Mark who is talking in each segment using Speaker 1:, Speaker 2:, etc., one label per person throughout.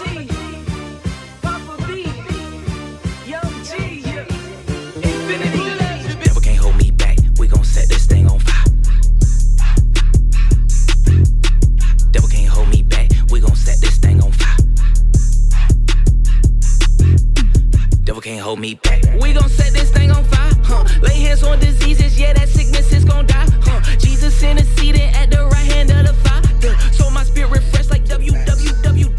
Speaker 1: Devil can't hold me back. We gon' set this thing on fire. Devil can't hold me back. We gon' set this thing on fire. Devil can't hold me back. We gon' set this thing on fire. Lay hands on diseases, yeah, that sickness is gon' die. Jesus interceding at the right hand of the Father. So my spirit refreshed like www.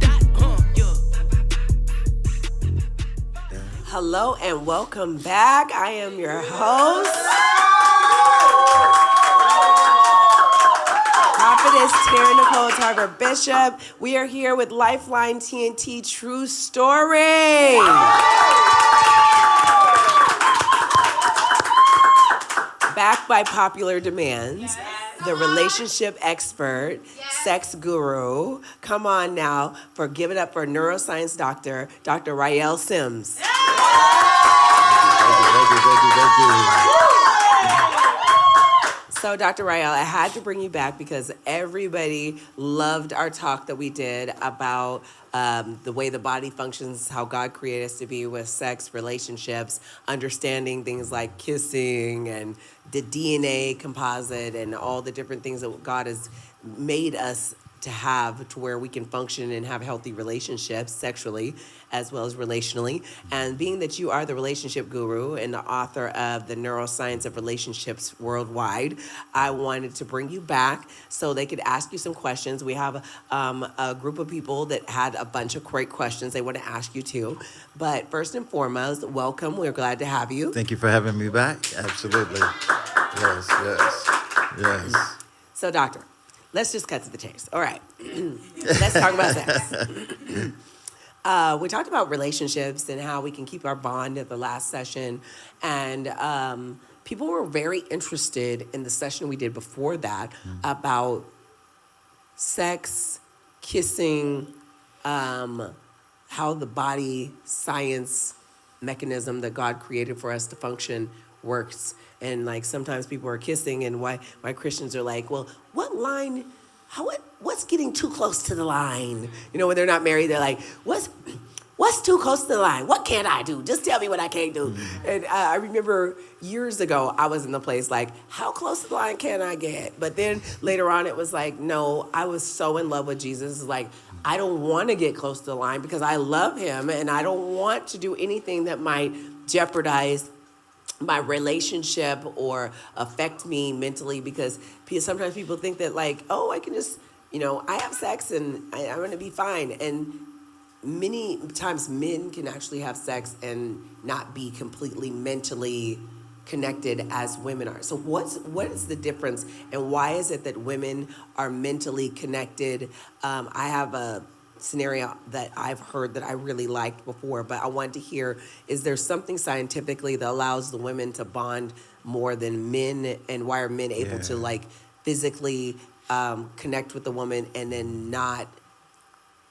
Speaker 2: Hello and welcome back. I am your host, Prophetess Taryn Tarver Bishop. We are here with Lifeline TNT True Story. Back by popular demand, the relationship expert, sex guru. Come on now, give it up for neuroscience doctor, Dr. Ryeal Sims. Thank you. So, Dr. Ryeal, I had to bring you back because everybody loved our talk that we did about the way the body functions, how God created us to be with sex, relationships, understanding things like kissing and the DNA composite and all the different things that God has made us to have to where we can function and have healthy relationships sexually as well as relationally. And being that you are the relationship guru and the author of the Neuroscience of Relationships Worldwide, I wanted to bring you back so they could ask you some questions. We have a group of people that had a bunch of great questions they want to ask you too. But first and foremost, welcome. We're glad to have you.
Speaker 3: Thank you for having me back. Absolutely. Yes.
Speaker 2: So, doctor, let's just cut to the chase. All right. Let's talk about sex. We talked about relationships and how we can keep our bond at the last session. And people were very interested in the session we did before that about sex, kissing, how the body science mechanism that God created for us to function works. And like sometimes people are kissing and why Christians are like, well, what line, what's getting too close to the line? You know, when they're not married, they're like, what's too close to the line? What can't I do? Just tell me what I can't do. And I remember years ago, I was in the place like, how close to the line can I get? But then later on, it was like, no, I was so in love with Jesus. It's like, I don't want to get close to the line because I love him and I don't want to do anything that might jeopardize my relationship or affect me mentally, because sometimes people think that like, oh, I can just, I have sex and I'm going to be fine. And many times men can actually have sex and not be completely mentally connected as women are. So what is the difference and why is it that women are mentally connected? I have a scenario that I've heard that I really liked before, but I wanted to hear, is there something scientifically that allows the women to bond more than men, and why are men able to like physically connect with the woman and then not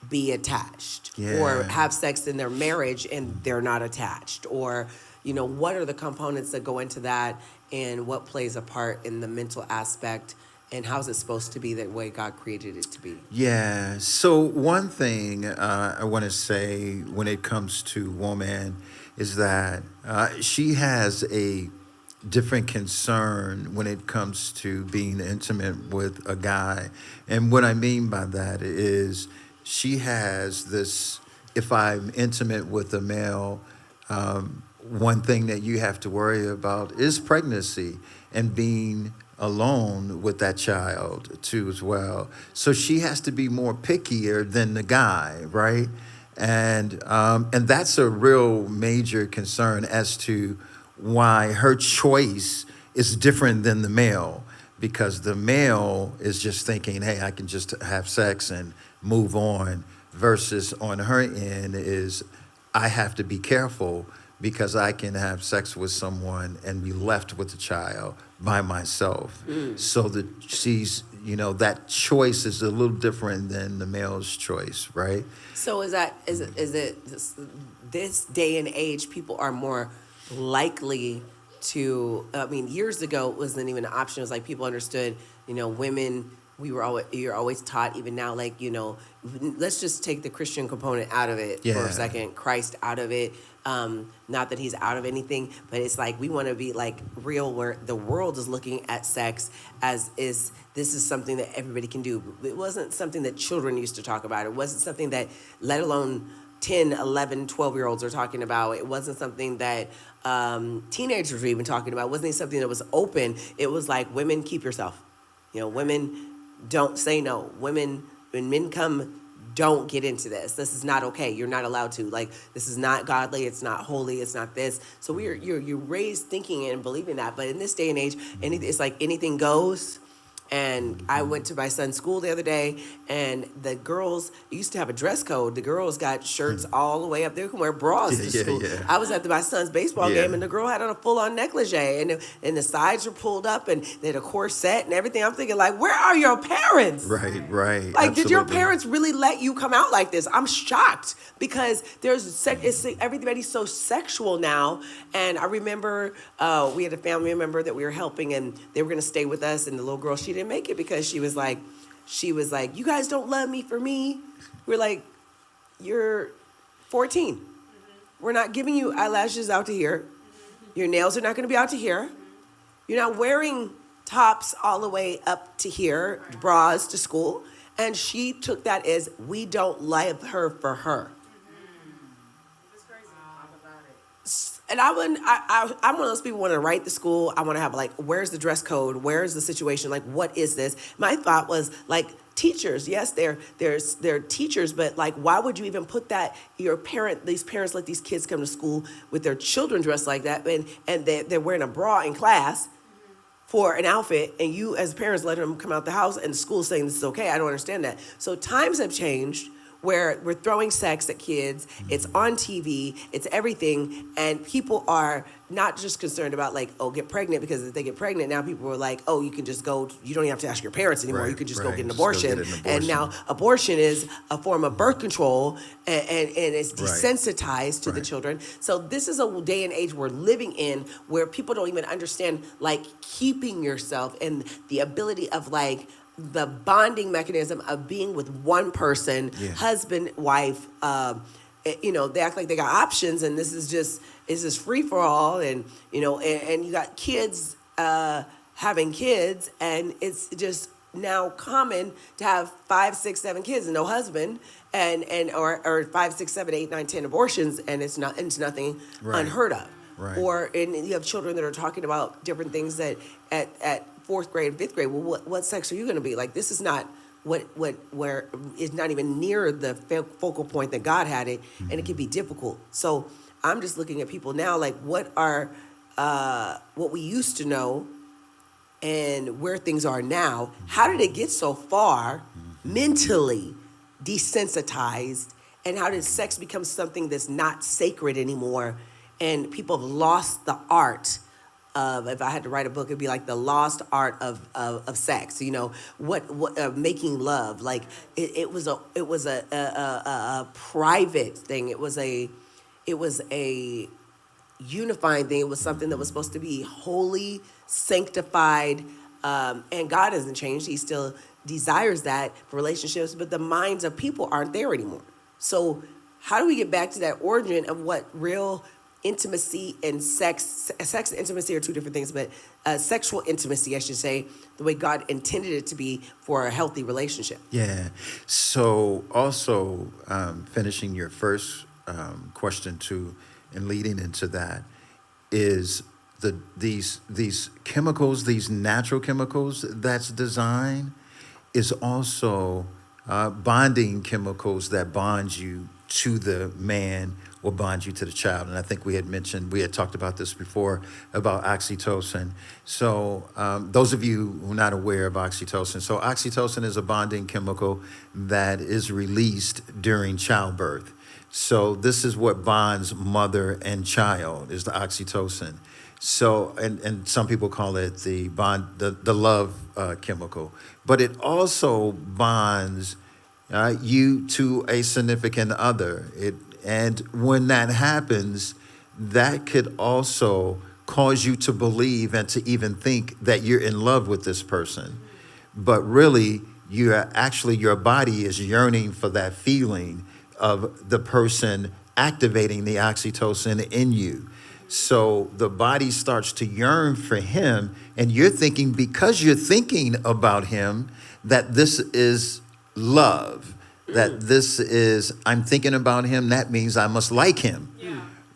Speaker 2: be attached or have sex in their marriage and they're not attached? Or, what are the components that go into that and what plays a part in the mental aspect? And how's it supposed to be the way God created it to be?
Speaker 3: Yeah. So one thing I want to say when it comes to woman is that she has a different concern when it comes to being intimate with a guy. And what I mean by that is she has this, if I'm intimate with a male, one thing that you have to worry about is pregnancy and being alone with that child too as well. So she has to be more pickier than the guy, right? And that's a real major concern as to why her choice is different than the male, because the male is just thinking, hey, I can just have sex and move on, versus on her end is I have to be careful because I can have sex with someone and be left with the child by myself. So that she's, that choice is a little different than the male's choice, right?
Speaker 2: So is it this day and age, people are more likely to, years ago it wasn't even an option. It was like people understood, women you're always taught, even now, like, let's just take the Christian component out of it for a second, Christ out of it. Not that he's out of anything, but it's like we want to be like real, where the world is looking at sex as this is something that everybody can do. It wasn't something that children used to talk about. It wasn't something that, let alone 10, 11, 12-year-olds are talking about. It wasn't something that teenagers were even talking about. It wasn't something that was open. It was like, women, keep yourself. Women, don't say no. Women, when men come, don't get into this. This is not okay. You're not allowed to. Like, this is not godly. It's not holy. It's not this. So you're raised thinking and believing that. But in this day and age, it's like anything goes. And I went to my son's school the other day, and the girls used to have a dress code. The girls got shirts all the way up. They can wear bras to school. Yeah. I was at my son's baseball game, and the girl had on a full-on negligee, and the sides were pulled up, and they had a corset and everything. I'm thinking, like, where are your parents?
Speaker 3: Right.
Speaker 2: Like,
Speaker 3: Absolutely. Did your
Speaker 2: parents really let you come out like this? I'm shocked, because everybody's so sexual now. And I remember we had a family member that we were helping, and they were going to stay with us, and the little girl, she didn't make it because she was like, you guys don't love me for me. We're like, you're 14. Mm-hmm. We're not giving you eyelashes out to here. Mm-hmm. Your nails are not going to be out to here. Mm-hmm. You're not wearing tops all the way up to here, right, bras to school. And she took that as, we don't love her for her. And I'm one of those people who want to write the school. I want to have, like, where's the dress code? Where's the situation? Like, what is this? My thought was, like, teachers. Yes, they're teachers, but, like, why would you even put that? These parents let these kids come to school with their children dressed like that, and they're wearing a bra in class for an outfit, and you as parents let them come out the house, and the school's saying this is okay. I don't understand that. So times have changed, where we're throwing sex at kids. It's on TV, it's everything, and people are not just concerned about, like, get pregnant, because if they get pregnant, now people are like, you can just go, you don't even have to ask your parents anymore, you can just go get an abortion. And now abortion is a form of birth control, and it's desensitized to the children. So this is a day and age we're living in, where people don't even understand, like, keeping yourself and the ability of, like, the bonding mechanism of being with one person, husband, wife. They act like they got options, and this is just free for all, and and you got kids having kids, and it's just now common to have 5, 6, 7 kids and no husband, or 5, 6, 7, 8, 9, 10 abortions, and it's nothing unheard of. Right. And you have children that are talking about different things that at 4th grade, 5th grade. Well, what sex are you going to be? Like, this is not where it's not even near the focal point that God had it, and it can be difficult. So I'm just looking at people now, like, what we used to know and where things are now. How did it get so far mentally desensitized, and how did sex become something that's not sacred anymore? And people have lost the art of, if I had to write a book, it'd be like the lost art of sex. What making love. Like, it was a private thing. It was a unifying thing. It was something that was supposed to be holy, sanctified, and God hasn't changed. He still desires that for relationships, but the minds of people aren't there anymore. So how do we get back to that origin of what real intimacy and sex and intimacy are two different things, but sexual intimacy, I should say, the way God intended it to be for a healthy relationship. Yeah.
Speaker 3: So also finishing your first question too, and leading into that, is these chemicals, these natural chemicals that's designed, is also bonding chemicals that bond you to the man or bond you to the child. And I think we had talked about this before, about oxytocin. So those of you who are not aware of oxytocin, so oxytocin is a bonding chemical that is released during childbirth. So this is what bonds mother and child, is the oxytocin. So, and some people call it the love chemical, but it also bonds you to a significant other. And when that happens, that could also cause you to believe and to even think that you're in love with this person. but really your body is yearning for that feeling of the person activating the oxytocin in you. So the body starts to yearn for him, and you're thinking, because you're thinking about him, that this is love, that this is, I'm thinking about him, that means I must like him,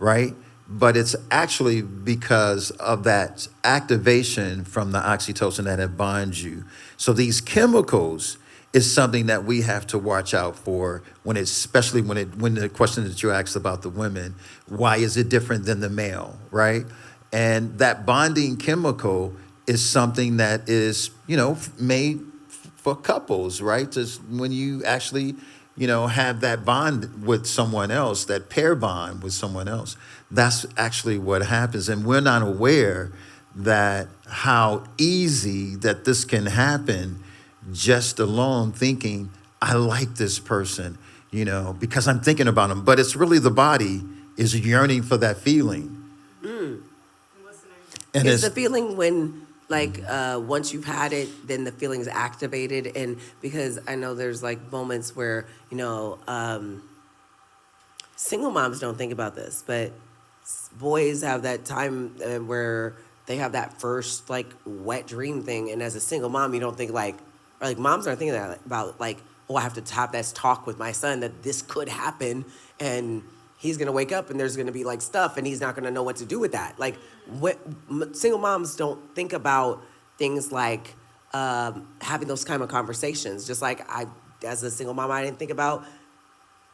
Speaker 3: right? But it's actually because of that activation from the oxytocin that it binds you. So these chemicals is something that we have to watch out for especially when the question that you asked about the women, why is it different than the male, right? And that bonding chemical is something that is, made for couples, right? Just when you actually, have that bond with someone else, that pair bond with someone else, that's actually what happens. And we're not aware that how easy that this can happen just alone thinking, I like this person, because I'm thinking about them. But it's really the body is yearning for that feeling. And
Speaker 2: it's the feeling when, once you've had it, then the feeling is activated. And because I know there's moments where, single moms don't think about this, but boys have that time where they have that first wet dream thing. And as a single mom, you don't think moms aren't thinking that about I have to have this talk with my son that this could happen, and he's gonna wake up and there's gonna be stuff, and he's not gonna know what to do with that. Single moms don't think about things like having those kind of conversations. Just like as a single mom, I didn't think about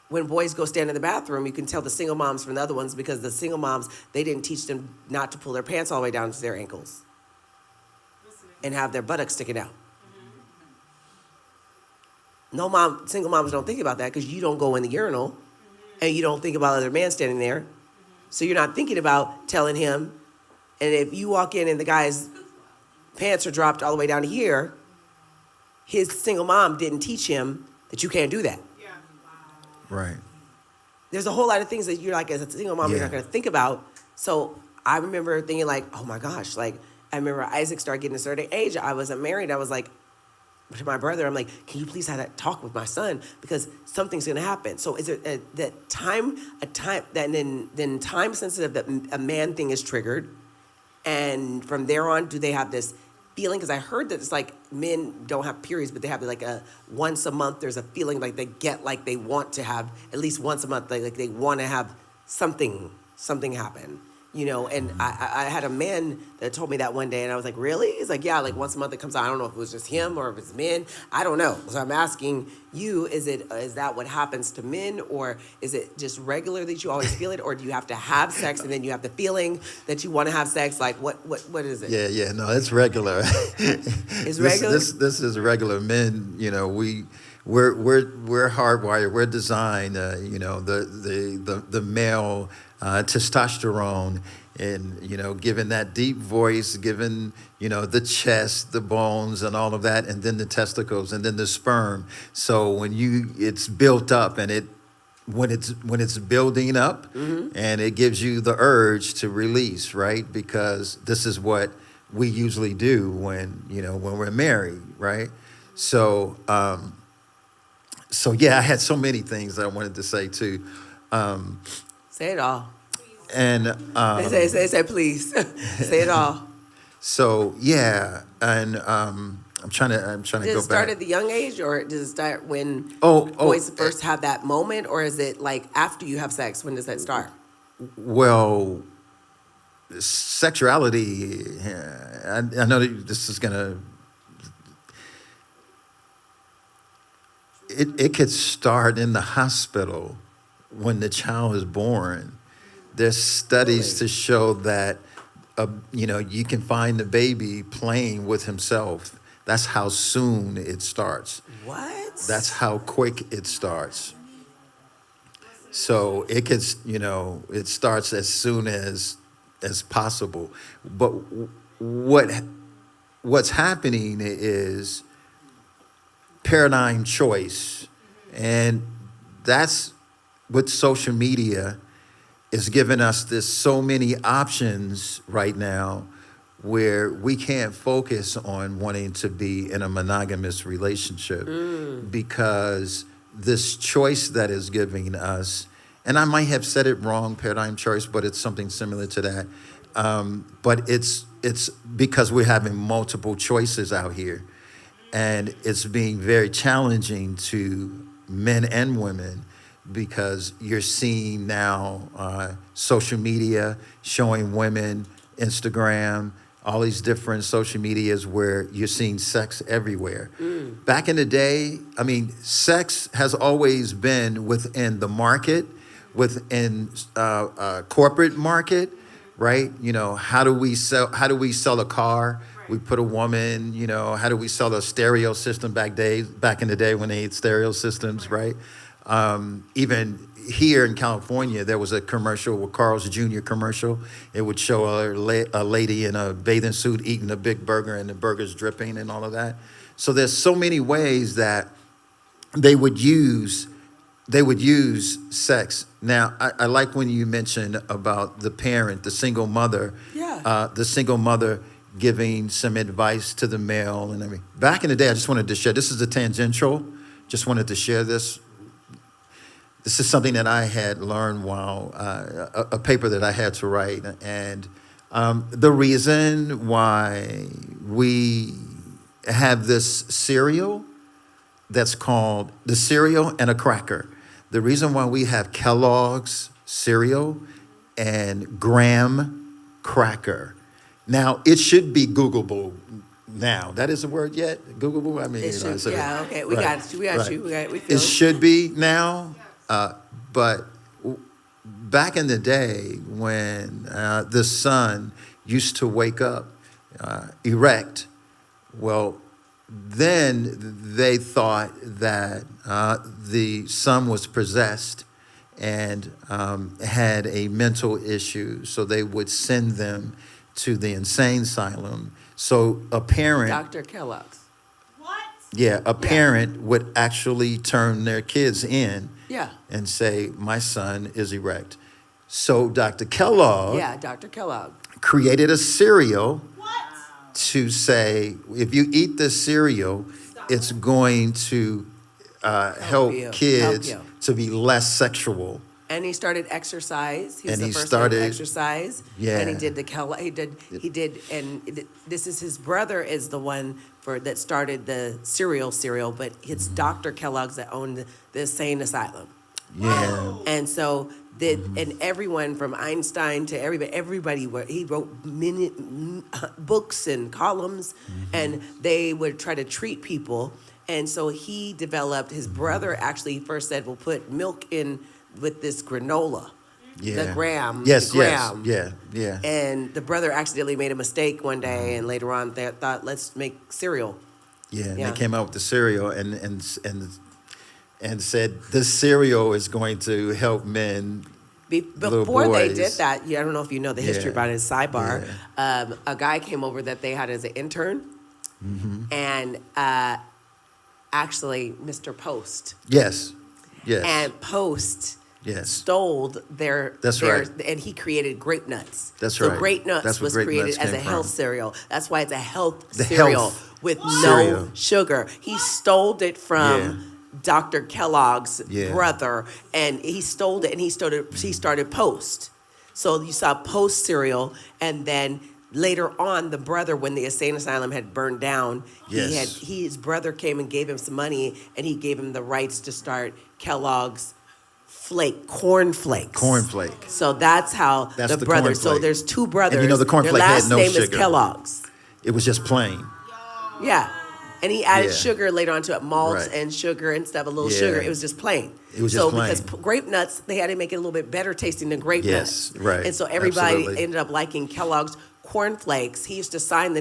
Speaker 2: when boys go stand in the bathroom. You can tell the single moms from the other ones because the single moms, they didn't teach them not to pull their pants all the way down to their ankles and have their buttocks sticking out. Single moms don't think about that because you don't go in the urinal and you don't think about other man standing there. So you're not thinking about telling him. And if you walk in and the guy's pants are dropped all the way down to here, his single mom didn't teach him that you can't do that.
Speaker 3: Right.
Speaker 2: There's a whole lot of things that you're as a single mom, you're not going to think about. So I remember thinking oh my gosh, I remember Isaac started getting a certain age. I wasn't married. I was to my brother, I'm can you please have that talk with my son because something's going to happen. So is it that time sensitive that a man thing is triggered, and from there on, do they have this feeling? Because I heard that it's men don't have periods, but they have a once a month. There's a feeling they get they want to have at least once a month. They want to have something happen. And I had a man that told me that one day, and I was really? He's yeah, once a month it comes out. I don't know if it was just him or if it's men. I don't know. So I'm asking you, is that what happens to men, or is it just regular that you always feel it, or do you have to have sex and then you have the feeling that you want to have sex? What is it?
Speaker 3: Yeah, no, it's regular.
Speaker 2: It's regular?
Speaker 3: This is regular. Men, we're hardwired, we're designed, the male testosterone, and given that deep voice, given the chest, the bones, and all of that, and then the testicles, and then the sperm. So when it's built up, and when it's building up, and it gives you the urge to release, right? Because this is what we usually do when we're married, right? So yeah, I had so many things that I wanted to say too.
Speaker 2: Say it all.
Speaker 3: And
Speaker 2: say please. Say it all.
Speaker 3: So yeah, and I'm trying to go back.
Speaker 2: Does it start at the young age, or does it start when boys first have that moment, or is it after you have sex? When does that start?
Speaker 3: Well, sexuality. I know that this is gonna. It could start in the hospital when the child is born. There's studies to show that, you can find the baby playing with himself. That's how soon it starts.
Speaker 2: What?
Speaker 3: That's how quick it starts. So it could, it starts as soon as possible. But what's happening is paradigm choice, and that's with social media is giving us so many options right now where we can't focus on wanting to be in a monogamous relationship because this choice that is giving us, and I might have said it wrong, paradigm choice, but it's something similar to that. But it's because we're having multiple choices out here, and it's being very challenging to men and women because you're seeing now social media showing women, Instagram, all these different social medias where you're seeing sex everywhere. Back in the day, I mean, sex has always been within the market, within corporate market, right? You know, how do we sell a car? We put a woman, you know, how do we sell a stereo system back in the day when they had stereo systems, right? Even here in California, there was a commercial, a Carl's Jr. commercial. It would show a lady in a bathing suit eating a big burger and the burger's dripping and all of that. So there's so many ways that they would use sex. Now, I like when you mentioned about the parent, the single mother, the single mother giving some advice to the male. And I mean, back in the day, I just wanted to share, this is a tangential, just wanted to share this. This is something that I had learned while a paper that I had to write. And the reason why we have this cereal that's called the cereal and a cracker. The reason why we have Kellogg's cereal and Graham cracker. Now, it should be Googleable now. That is a word yet? Googleable? I mean,
Speaker 2: It should, yeah, okay. We got you. We feel
Speaker 3: it should be now. But back in the day when the sun used to wake up erect, well, then they thought that the son was possessed and had a mental issue, so they would send them to the insane asylum. So a parent...
Speaker 2: Dr. Kellogg's.
Speaker 3: Yeah, a parent would actually turn their kids in
Speaker 2: Yeah.
Speaker 3: and say, my son is erect. So Dr. Kellogg
Speaker 2: Yeah, Dr. Kellogg.
Speaker 3: created a cereal to say, if you eat this cereal, it's going to help
Speaker 2: you.
Speaker 3: kids
Speaker 2: Help you.
Speaker 3: to be less sexual.
Speaker 2: And he started exercise. He was
Speaker 3: And
Speaker 2: the
Speaker 3: he
Speaker 2: first
Speaker 3: started-
Speaker 2: one to exercise.
Speaker 3: Yeah.
Speaker 2: And he did this is his brother is the one that started the cereal, but it's Dr. Kellogg's that owned the insane asylum.
Speaker 3: Yeah.
Speaker 2: And so and everyone from Einstein to everybody he wrote many books and columns, and they would try to treat people. And so he developed, his brother actually first said, we'll put milk in with this granola.
Speaker 3: Yeah.
Speaker 2: The Graham.
Speaker 3: Yes,
Speaker 2: the Graham.
Speaker 3: yes. Yeah.
Speaker 2: And the brother accidentally made a mistake one day, and later on they thought, let's make cereal.
Speaker 3: Yeah, and
Speaker 2: Yeah.
Speaker 3: they came out with the cereal and said this cereal is going to help men. Little
Speaker 2: Before they
Speaker 3: boys.
Speaker 2: did that, I don't know if you know the history
Speaker 3: Yeah.
Speaker 2: about it, sidebar, a guy came over that they had as an intern, and actually Mr. Post.
Speaker 3: Yes. Yes.
Speaker 2: And Post
Speaker 3: yes.
Speaker 2: stole their,
Speaker 3: That's right.
Speaker 2: and he created Grape Nuts.
Speaker 3: That's
Speaker 2: so
Speaker 3: right.
Speaker 2: Grape Nuts
Speaker 3: That's where
Speaker 2: was
Speaker 3: Grape
Speaker 2: created
Speaker 3: Nuts
Speaker 2: as a
Speaker 3: came
Speaker 2: health
Speaker 3: from.
Speaker 2: cereal. That's why it's a health
Speaker 3: The
Speaker 2: cereal
Speaker 3: health
Speaker 2: with
Speaker 3: cereal.
Speaker 2: no sugar. He stole it from Dr. Kellogg's brother, and he stole it, and he started Post. So you saw Post cereal, and then later on, the brother, when the insane asylum had burned down, his brother came and gave him some money, and he gave him the rights to start Kellogg's cornflakes.
Speaker 3: Cornflake.
Speaker 2: So that's how
Speaker 3: That's
Speaker 2: the
Speaker 3: the
Speaker 2: brother. So
Speaker 3: cornflake.
Speaker 2: there's two brothers.
Speaker 3: And you know the cornflake
Speaker 2: Their
Speaker 3: had
Speaker 2: last
Speaker 3: no
Speaker 2: name is
Speaker 3: sugar.
Speaker 2: Kellogg's.
Speaker 3: It was just plain.
Speaker 2: Yeah. And he added
Speaker 3: Yeah.
Speaker 2: sugar later on to it, malts
Speaker 3: Right.
Speaker 2: and sugar and stuff, a little
Speaker 3: Yeah.
Speaker 2: sugar. It was just plain.
Speaker 3: It was just plain.
Speaker 2: Because Grape Nuts, they had to make it a little bit better tasting than Grape
Speaker 3: Yes,
Speaker 2: Nuts.
Speaker 3: right.
Speaker 2: And so everybody
Speaker 3: Absolutely.
Speaker 2: ended up liking Kellogg's cornflakes. He used to sign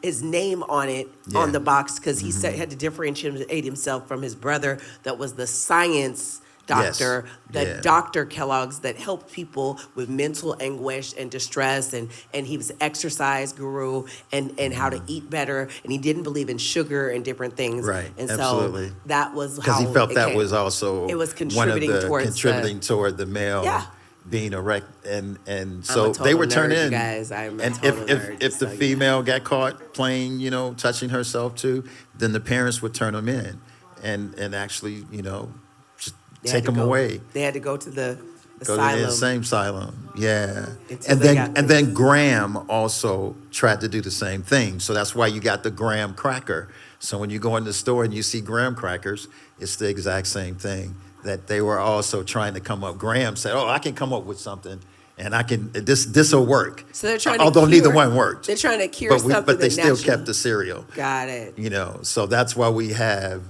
Speaker 2: his name on it, on the box, because he said, had to differentiate himself from his brother that was the science doctor,
Speaker 3: Yes.
Speaker 2: Dr. Kellogg's that helped people with mental anguish and distress, and he was an exercise guru and how to eat better, and he didn't believe in sugar and different things.
Speaker 3: Right,
Speaker 2: And
Speaker 3: absolutely.
Speaker 2: so that was how
Speaker 3: Because he felt
Speaker 2: it
Speaker 3: that
Speaker 2: came.
Speaker 3: was also
Speaker 2: It was
Speaker 3: one of
Speaker 2: contributing
Speaker 3: the
Speaker 2: towards
Speaker 3: contributing toward the male.
Speaker 2: Yeah.
Speaker 3: being erect, and
Speaker 2: I'm a
Speaker 3: so they
Speaker 2: total
Speaker 3: were turned
Speaker 2: nerd, you
Speaker 3: in.
Speaker 2: guys. I'm a
Speaker 3: And
Speaker 2: total
Speaker 3: if
Speaker 2: nerd.
Speaker 3: if the
Speaker 2: So, yeah.
Speaker 3: female got caught playing, touching herself too, then the parents would turn them in, and actually, just
Speaker 2: They had
Speaker 3: take
Speaker 2: to
Speaker 3: them
Speaker 2: go.
Speaker 3: away.
Speaker 2: They had to go to the
Speaker 3: Go to the
Speaker 2: asylum
Speaker 3: insane asylum, yeah.
Speaker 2: until
Speaker 3: And
Speaker 2: they
Speaker 3: then
Speaker 2: got.
Speaker 3: and then Graham also tried to do the same thing. So that's why you got the graham cracker. So when you go in the store and you see graham crackers, it's the exact same thing that they were also trying to come up. Graham said, "Oh, I can come up with something, and I can this will work."
Speaker 2: So they're trying to
Speaker 3: Although neither
Speaker 2: cure-
Speaker 3: one worked.
Speaker 2: They're trying to cure
Speaker 3: But
Speaker 2: something
Speaker 3: but they
Speaker 2: that
Speaker 3: still
Speaker 2: naturally-
Speaker 3: kept the cereal.
Speaker 2: Got it.
Speaker 3: So that's why we have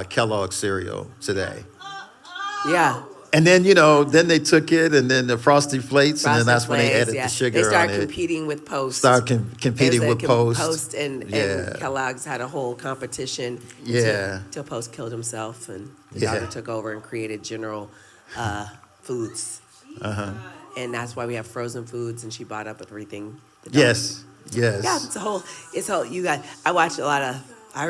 Speaker 3: Kellogg cereal today.
Speaker 2: Yeah.
Speaker 3: And then, then they took it, and then the Frosty Flakes, and then
Speaker 2: Frosted
Speaker 3: that's when they
Speaker 2: Flakes,
Speaker 3: added
Speaker 2: yeah.
Speaker 3: the sugar
Speaker 2: They
Speaker 3: on
Speaker 2: started
Speaker 3: it.
Speaker 2: competing with Post.
Speaker 3: Competing
Speaker 2: It was
Speaker 3: with
Speaker 2: a
Speaker 3: Post.
Speaker 2: Post and Kellogg's had a whole competition.
Speaker 3: Yeah.
Speaker 2: Till Post killed himself, and the
Speaker 3: Yeah.
Speaker 2: daughter took over and created General Foods. And that's why we have frozen foods, and she bought up everything. the daughter-
Speaker 3: Yes, yes.
Speaker 2: Yeah, it's a whole. You got. I watch a lot of.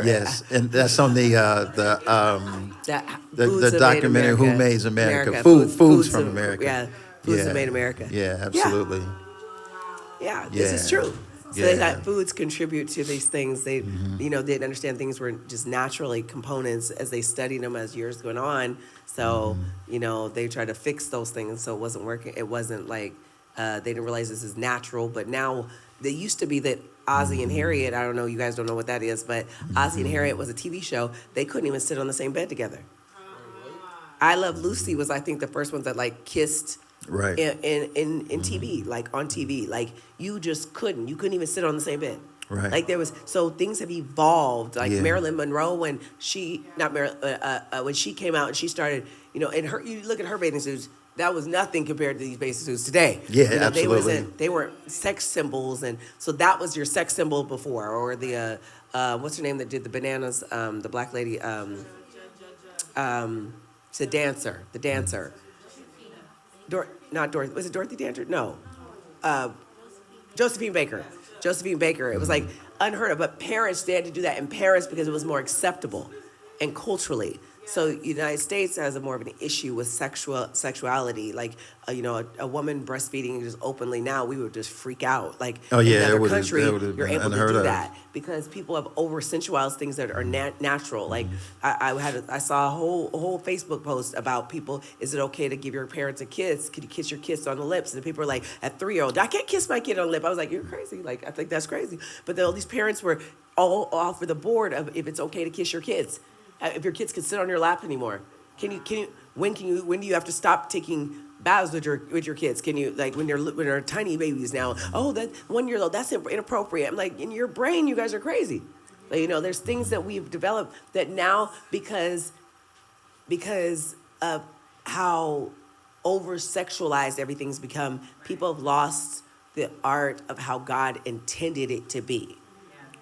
Speaker 3: Yes, and that's on the
Speaker 2: Foods That Made
Speaker 3: documentary Who
Speaker 2: America.
Speaker 3: Made America. Foods from
Speaker 2: of-
Speaker 3: America.
Speaker 2: Yeah, Foods
Speaker 3: Yeah.
Speaker 2: That Made America.
Speaker 3: Yeah, absolutely.
Speaker 2: Yeah, this is
Speaker 3: Yeah.
Speaker 2: true. So
Speaker 3: Yeah.
Speaker 2: they thought foods contribute to these things. They, didn't understand things were just naturally components as they studied them as years went on. So, they tried to fix those things. So it wasn't working. It wasn't like they didn't realize this is natural. But now they used to be that Ozzie and Harriet, I don't know, you guys don't know what that is, but Ozzie and Harriet was a TV show. They couldn't even sit on the same bed together. I Love Lucy was, I think, the first ones that kissed
Speaker 3: Right.
Speaker 2: in TV, on TV. You just couldn't. You couldn't even sit on the same bed.
Speaker 3: Right.
Speaker 2: So things have evolved.
Speaker 3: Yeah.
Speaker 2: Marilyn Monroe, when she came out and she started, and you look at her bathing suits, that was nothing compared to these bathing suits today.
Speaker 3: Yeah, absolutely.
Speaker 2: They weren't sex symbols, and so that was your sex symbol before, or the what's her name that did the bananas, the black lady, it's a dancer, the dancer. Not Dorothy. Was it Dorothy Dancer? No. Josephine Baker. Josephine Baker. It was unheard of. But parents, they had to do that in Paris because it was more acceptable and culturally. So United States has a more of an issue with sexuality. A woman breastfeeding just openly now, we would just freak out.
Speaker 3: Oh, yeah,
Speaker 2: in
Speaker 3: it
Speaker 2: another
Speaker 3: would've-
Speaker 2: country,
Speaker 3: that would've
Speaker 2: you're
Speaker 3: been
Speaker 2: able to
Speaker 3: unheard
Speaker 2: do
Speaker 3: of.
Speaker 2: that because people have over sensualized things that are natural. I saw a whole Facebook post about people. Is it okay to give your parents a kiss? Could you kiss your kids on the lips? And people are like, at 3-year-old, I can't kiss my kid on the lip. I was like, you're crazy. I think that's crazy. But all these parents were all off for the board of if it's okay to kiss your kids. If your kids can sit on your lap anymore, when do you have to stop taking baths with your kids? Can you when they're tiny babies now? Oh, that 1-year-old, that's inappropriate. I'm like, in your brain, you guys are crazy. There's things that we've developed that now because of how over sexualized everything's become, people have lost the art of how God intended it to be.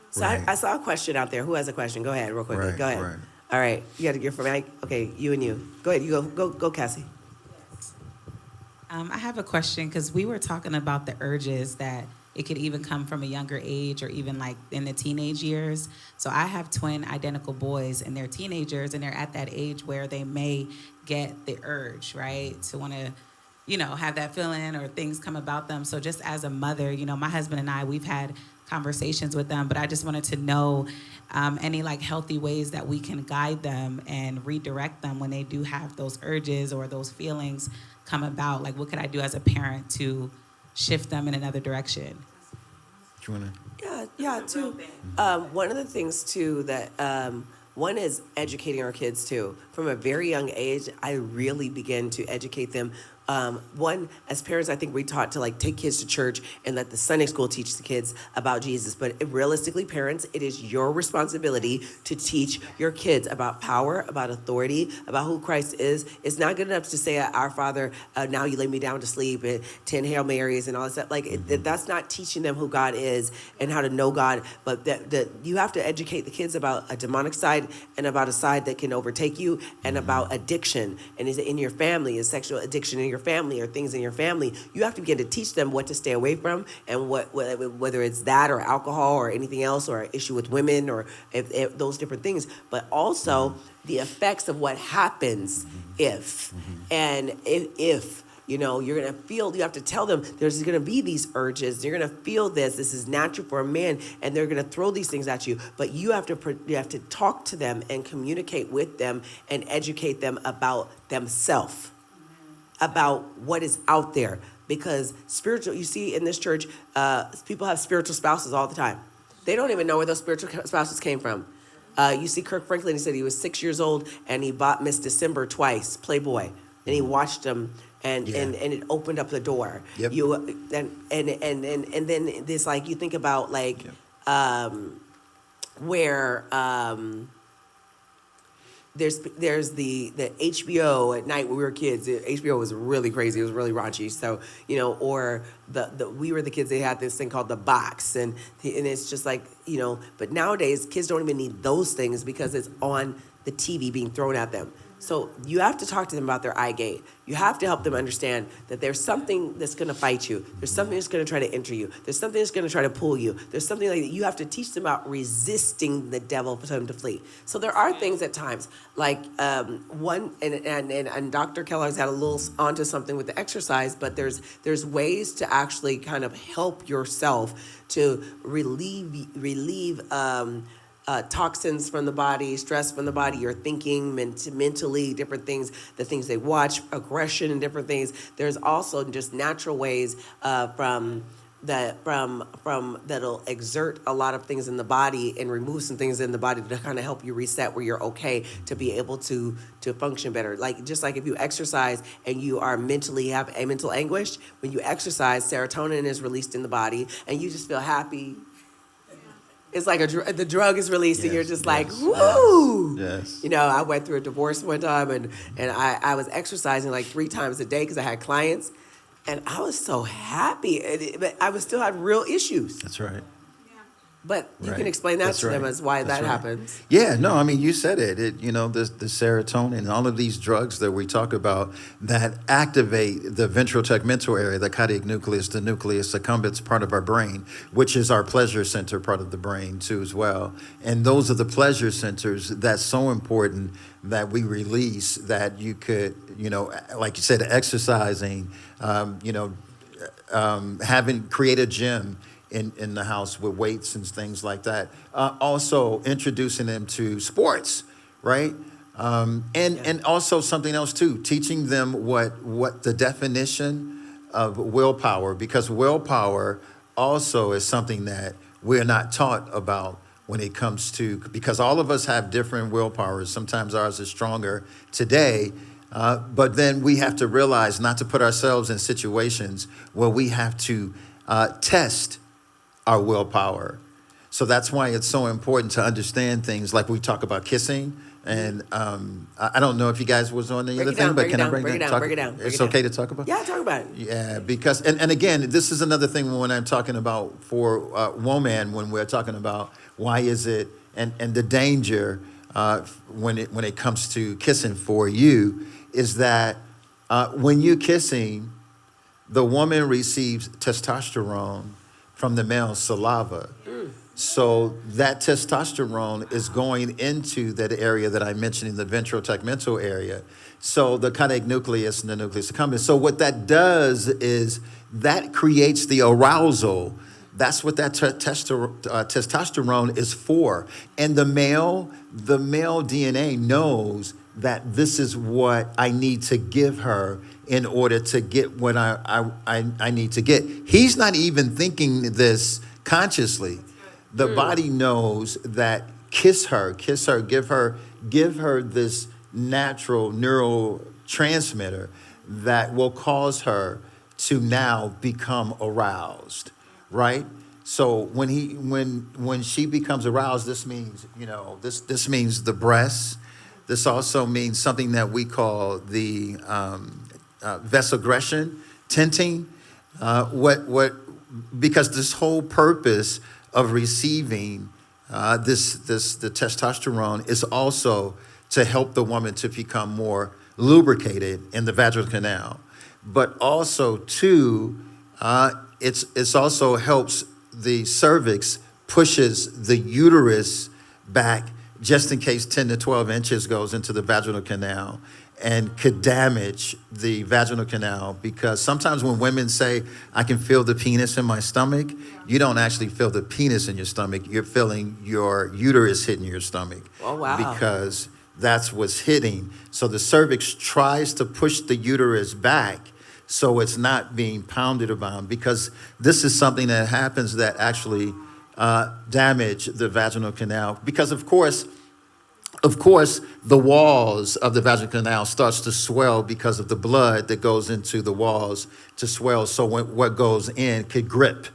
Speaker 2: So
Speaker 3: Right.
Speaker 2: I saw a question out there. Who has a question? Go ahead, real quickly.
Speaker 3: Right,
Speaker 2: Go ahead.
Speaker 3: right.
Speaker 2: All right. You got to get from Mike. Okay, you and you. Go ahead. You go, Cassie.
Speaker 4: I have a question because we were talking about the urges that it could even come from a younger age or even in the teenage years. So I have twin identical boys and they're teenagers and they're at that age where they may get the urge, right, to want to, have that feeling or things come about them. So just as a mother, my husband and I, we've had conversations with them, but I just wanted to know any healthy ways that we can guide them and redirect them when they do have those urges or those feelings come about. What could I do as a parent to shift them in another direction?
Speaker 3: Do you want to?
Speaker 2: Yeah, too. One of the things, too, that one is educating our kids, too. From a very young age, I really begin to educate them. One, as parents, I think we taught to take kids to church and let the Sunday school teach the kids about Jesus. But realistically, parents, it is your responsibility to teach your kids about power, about authority, about who Christ is. It's not good enough to say, Our Father, now you lay me down to sleep, and 10 Hail Marys and all that stuff. That's not teaching them who God is and how to know God. But that you have to educate the kids about a demonic side and about a side that can overtake you and about addiction. And is it in your family? Is sexual addiction in your family or things in your family? You have to begin to teach them what to stay away from and whether it's that or alcohol or anything else or an issue with women or if those different things, but also the effects of what happens if You know, you're going to feel, you have to tell them there's going to be these urges. You're going to feel this. This is natural for a man, and they're going to throw these things at you. But you have to talk to them and communicate with them and educate them about themselves, about what is out there. Because spiritual, you see in this church, people have spiritual spouses all the time. They don't even know where those spiritual spouses came from. You see Kirk Franklin, he said he was 6 years old and he bought Miss December twice, Playboy. And he watched them and it opened up the door. Yep. And then this, like, you think about like where there's the HBO at night when we were kids. HBO was really crazy. It was really raunchy. So, you know, or we were the kids, they had this thing called The Box. And it's just like, you know, but nowadays kids don't even need those things because it's on the TV being thrown at them. So you have to talk to them about their eye gate. You have to help them understand that there's something that's going to fight you. There's something that's going to try to enter you. There's something that's going to try to pull you. There's something like that. You have to teach them about resisting the devil for them to flee. So there are things at times like and Dr. Kellogg's had a little onto something with the exercise, but there's ways to actually kind of help yourself to relieve toxins from the body, stress from the body, your thinking, mentally, different things, the things they watch, aggression and different things. There's also just natural ways from that'll exert a lot of things in the body and remove some things in the body to kind of help you reset where you're okay to be able to function better. Like, just like if you exercise and you are have a mental anguish, when you exercise, serotonin is released in the body and you just feel happy. It's like the drug is released, and you're just like, woo!
Speaker 3: Yes.
Speaker 2: You know, I went through a divorce one time, and I was exercising like 3 times a day because I had clients, and I was so happy. But I was still had real issues.
Speaker 3: That's right.
Speaker 2: But you can explain that to them as why that happens.
Speaker 3: Yeah, no, I mean, you said it. You know, the serotonin and all of these drugs that we talk about that activate the ventral tegmental area, the cardiac nucleus, the nucleus accumbens part of our brain, which is our pleasure center part of the brain too as well. And those are the pleasure centers that's so important that we release, that you could, you know, like you said, exercising, create a gym in the house with weights and things like that. Also introducing them to sports, right? And also something else too, teaching them what the definition of willpower, because willpower also is something that we're not taught about when it comes to, because all of us have different willpowers. Sometimes ours is stronger today, but then we have to realize not to put ourselves in situations where we have to test our willpower. So that's why it's so important to understand things like we talk about kissing. And I don't know if you guys was on the other thing, but can I break it down? It's okay to talk about?
Speaker 2: Yeah, talk about it.
Speaker 3: Yeah, because, and again, this is another thing when I'm talking about for woman, when we're talking about why is it, and the danger when it comes to kissing for you, is that when you're kissing, the woman receives testosterone from the male saliva. So that testosterone is going into that area that I mentioned in the ventral tegmental area. So the cardiac nucleus and the nucleus accumbens. So what that does is that creates the arousal. That's what that testosterone is for. And the male DNA knows that this is what I need to give her in order to get what I need to get. He's not even thinking this consciously. The body knows that kiss her, give her this natural neurotransmitter that will cause her to now become aroused, right? So when she becomes aroused, this means, this means the breasts. This also means something that we call the vasogression, tinting. Because this whole purpose of receiving the testosterone is also to help the woman to become more lubricated in the vaginal canal, but also too, it's also helps the cervix, pushes the uterus back just in case 10 to 12 inches goes into the vaginal canal. and could damage the vaginal canal, because sometimes when women say, I can feel the penis in my stomach, you don't actually feel the penis in your stomach. You're feeling your uterus hitting your stomach.
Speaker 2: Oh, wow.
Speaker 3: Because that's what's hitting. So the cervix tries to push the uterus back so it's not being pounded around, because this is something that happens that actually damage the vaginal canal. Because of course, the walls of the vaginal canal starts to swell because of the blood that goes into the walls to swell. So what goes in could grip,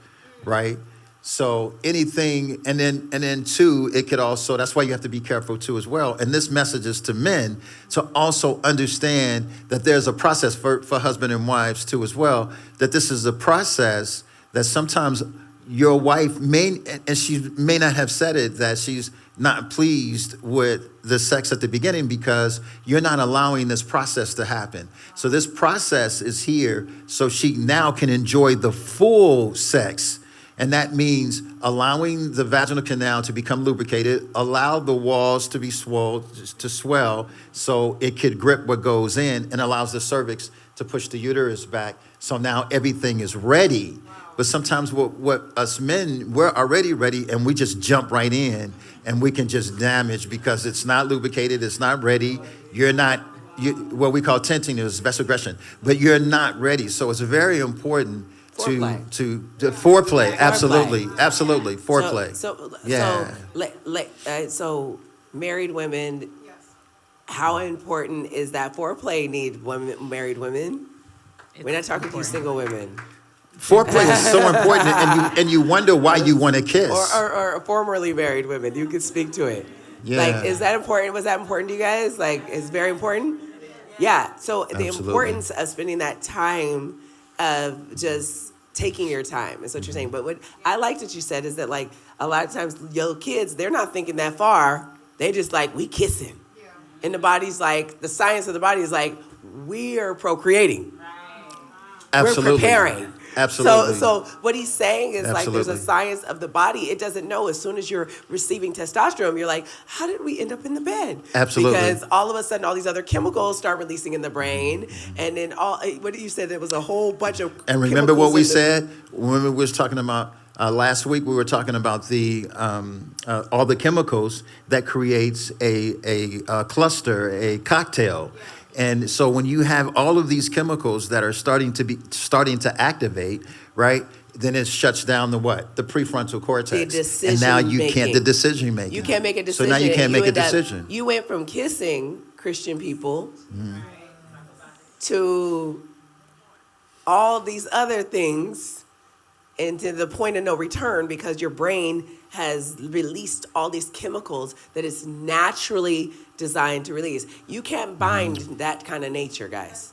Speaker 3: right? So anything, and then too, it could also, that's why you have to be careful too as well. And this message is to men to also understand that there's a process for husband and wives too as well, that this is a process that sometimes your wife may, and she may not have said it, that she's not pleased with the sex at the beginning because you're not allowing this process to happen. So this process is here so she now can enjoy the full sex. And that means allowing the vaginal canal to become lubricated, allow the walls to be swell so it could grip what goes in, and allows the cervix to push the uterus back. So now everything is ready. But sometimes what us men, we're already ready and we just jump right in and we can just damage because it's not lubricated, it's not ready. You're not, what we call tenting is vessel aggression, but you're not ready. So it's very important
Speaker 2: Foreplay.
Speaker 3: to foreplay. Absolutely. Foreplay.
Speaker 2: So married women, how important is that foreplay need married women? We're not talking to you single women.
Speaker 3: Foreplay is so important, and you wonder why you want to kiss.
Speaker 2: Or formerly married women. You could speak to it.
Speaker 3: Yeah.
Speaker 2: Like, is that important? Was that important to you guys? Like, it's very important? Yeah. So the importance of spending that time of just taking your time is what you're saying. But what I liked what you said is that, like, a lot of times young kids, they're not thinking that far. They just like, we kissing. Yeah. And the body's like, the science of the body is like, we are procreating.
Speaker 3: Absolutely.
Speaker 2: We're preparing.
Speaker 3: Absolutely.
Speaker 2: So what he's saying is like there's a science of the body. It doesn't know. As soon as you're receiving testosterone, you're like, how did we end up in the bed?
Speaker 3: Absolutely.
Speaker 2: Because all of a sudden all these other chemicals start releasing in the brain. And then what did you say? There was a whole bunch of
Speaker 3: And remember what we said when we was talking about last week, we were talking about the all the chemicals that creates a cluster, a cocktail. And so when you have all of these chemicals that are starting to activate, right, then it shuts down the what? The prefrontal cortex.
Speaker 2: The decision
Speaker 3: and now you
Speaker 2: making.
Speaker 3: can't, the decision making.
Speaker 2: You can't make a decision.
Speaker 3: So now you can't make a decision.
Speaker 2: You went from kissing Christian people to all these other things, and to the point of no return, because your brain has released all these chemicals that it's naturally designed to release. You can't bind that kind of nature, guys.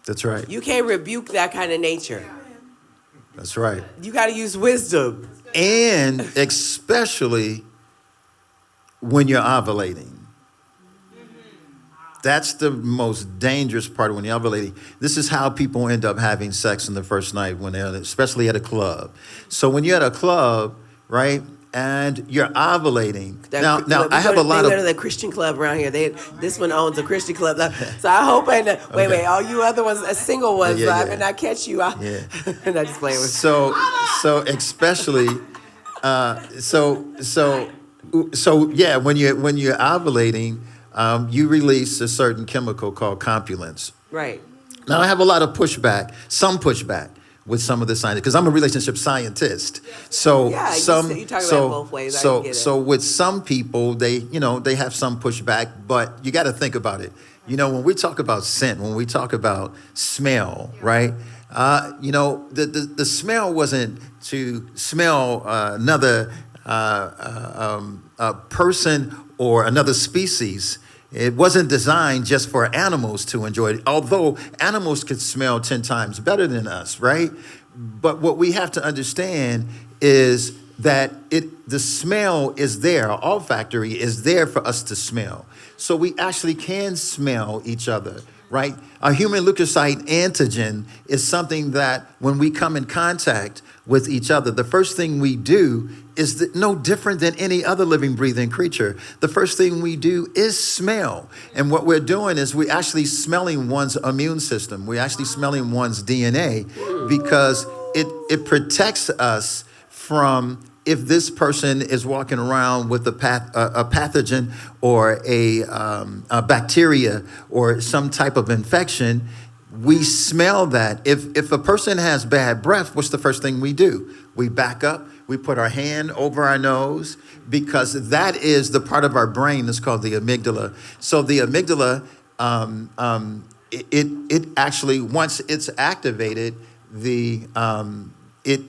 Speaker 3: That's right.
Speaker 2: You can't rebuke that kind of nature.
Speaker 3: That's right.
Speaker 2: You got to use wisdom.
Speaker 3: And especially when you're ovulating. That's the most dangerous part when you're ovulating. This is how people end up having sex in the first night, when they're, especially at a club. So when you're at a club, right, and you're ovulating. Now I have a lot of.
Speaker 2: They go to the Christian club around here. This one owns a Christian club. So I hope wait, all you other ones, single ones, I may not catch you. And I just play with.
Speaker 3: So especially, yeah, when you're ovulating, you release a certain chemical called copulins.
Speaker 2: Right.
Speaker 3: Now I have a lot of some pushback with some of the science, because I'm a relationship scientist. So
Speaker 2: yeah, you talk about both ways. I get it.
Speaker 3: So with some people, they have some pushback, but you got to think about it. When we talk about scent, when we talk about smell, right? The smell wasn't to smell another person or another species. It wasn't designed just for animals to enjoy it, although animals could smell 10 times better than us, right? But what we have to understand is that the smell is there, our olfactory is there for us to smell. So we actually can smell each other, right? A human leukocyte antigen is something that when we come in contact with each other, the first thing we do is no different than any other living, breathing creature. The first thing we do is smell. And what we're doing is we're actually smelling one's immune system. We're actually smelling one's DNA because it protects us from, if this person is walking around with a pathogen or a bacteria or some type of infection, we smell that. If a person has bad breath, what's the first thing we do? We back up, we put our hand over our nose, because that is the part of our brain that's called the amygdala. So the amygdala, it actually, once it's activated, it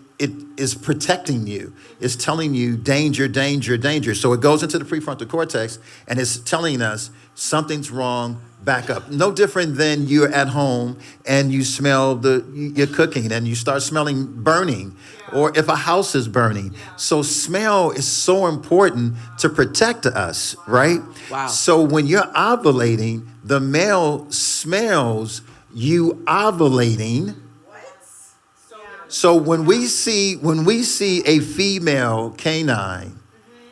Speaker 3: is protecting you. It's telling you danger, danger, danger. So it goes into the prefrontal cortex and it's telling us something's wrong, back up. No different than you're at home and you smell you're cooking and you start smelling burning, or if a house is burning. So smell is so important to protect us, right?
Speaker 2: Wow.
Speaker 3: So when you're ovulating, the male smells you ovulating. So when we see a female canine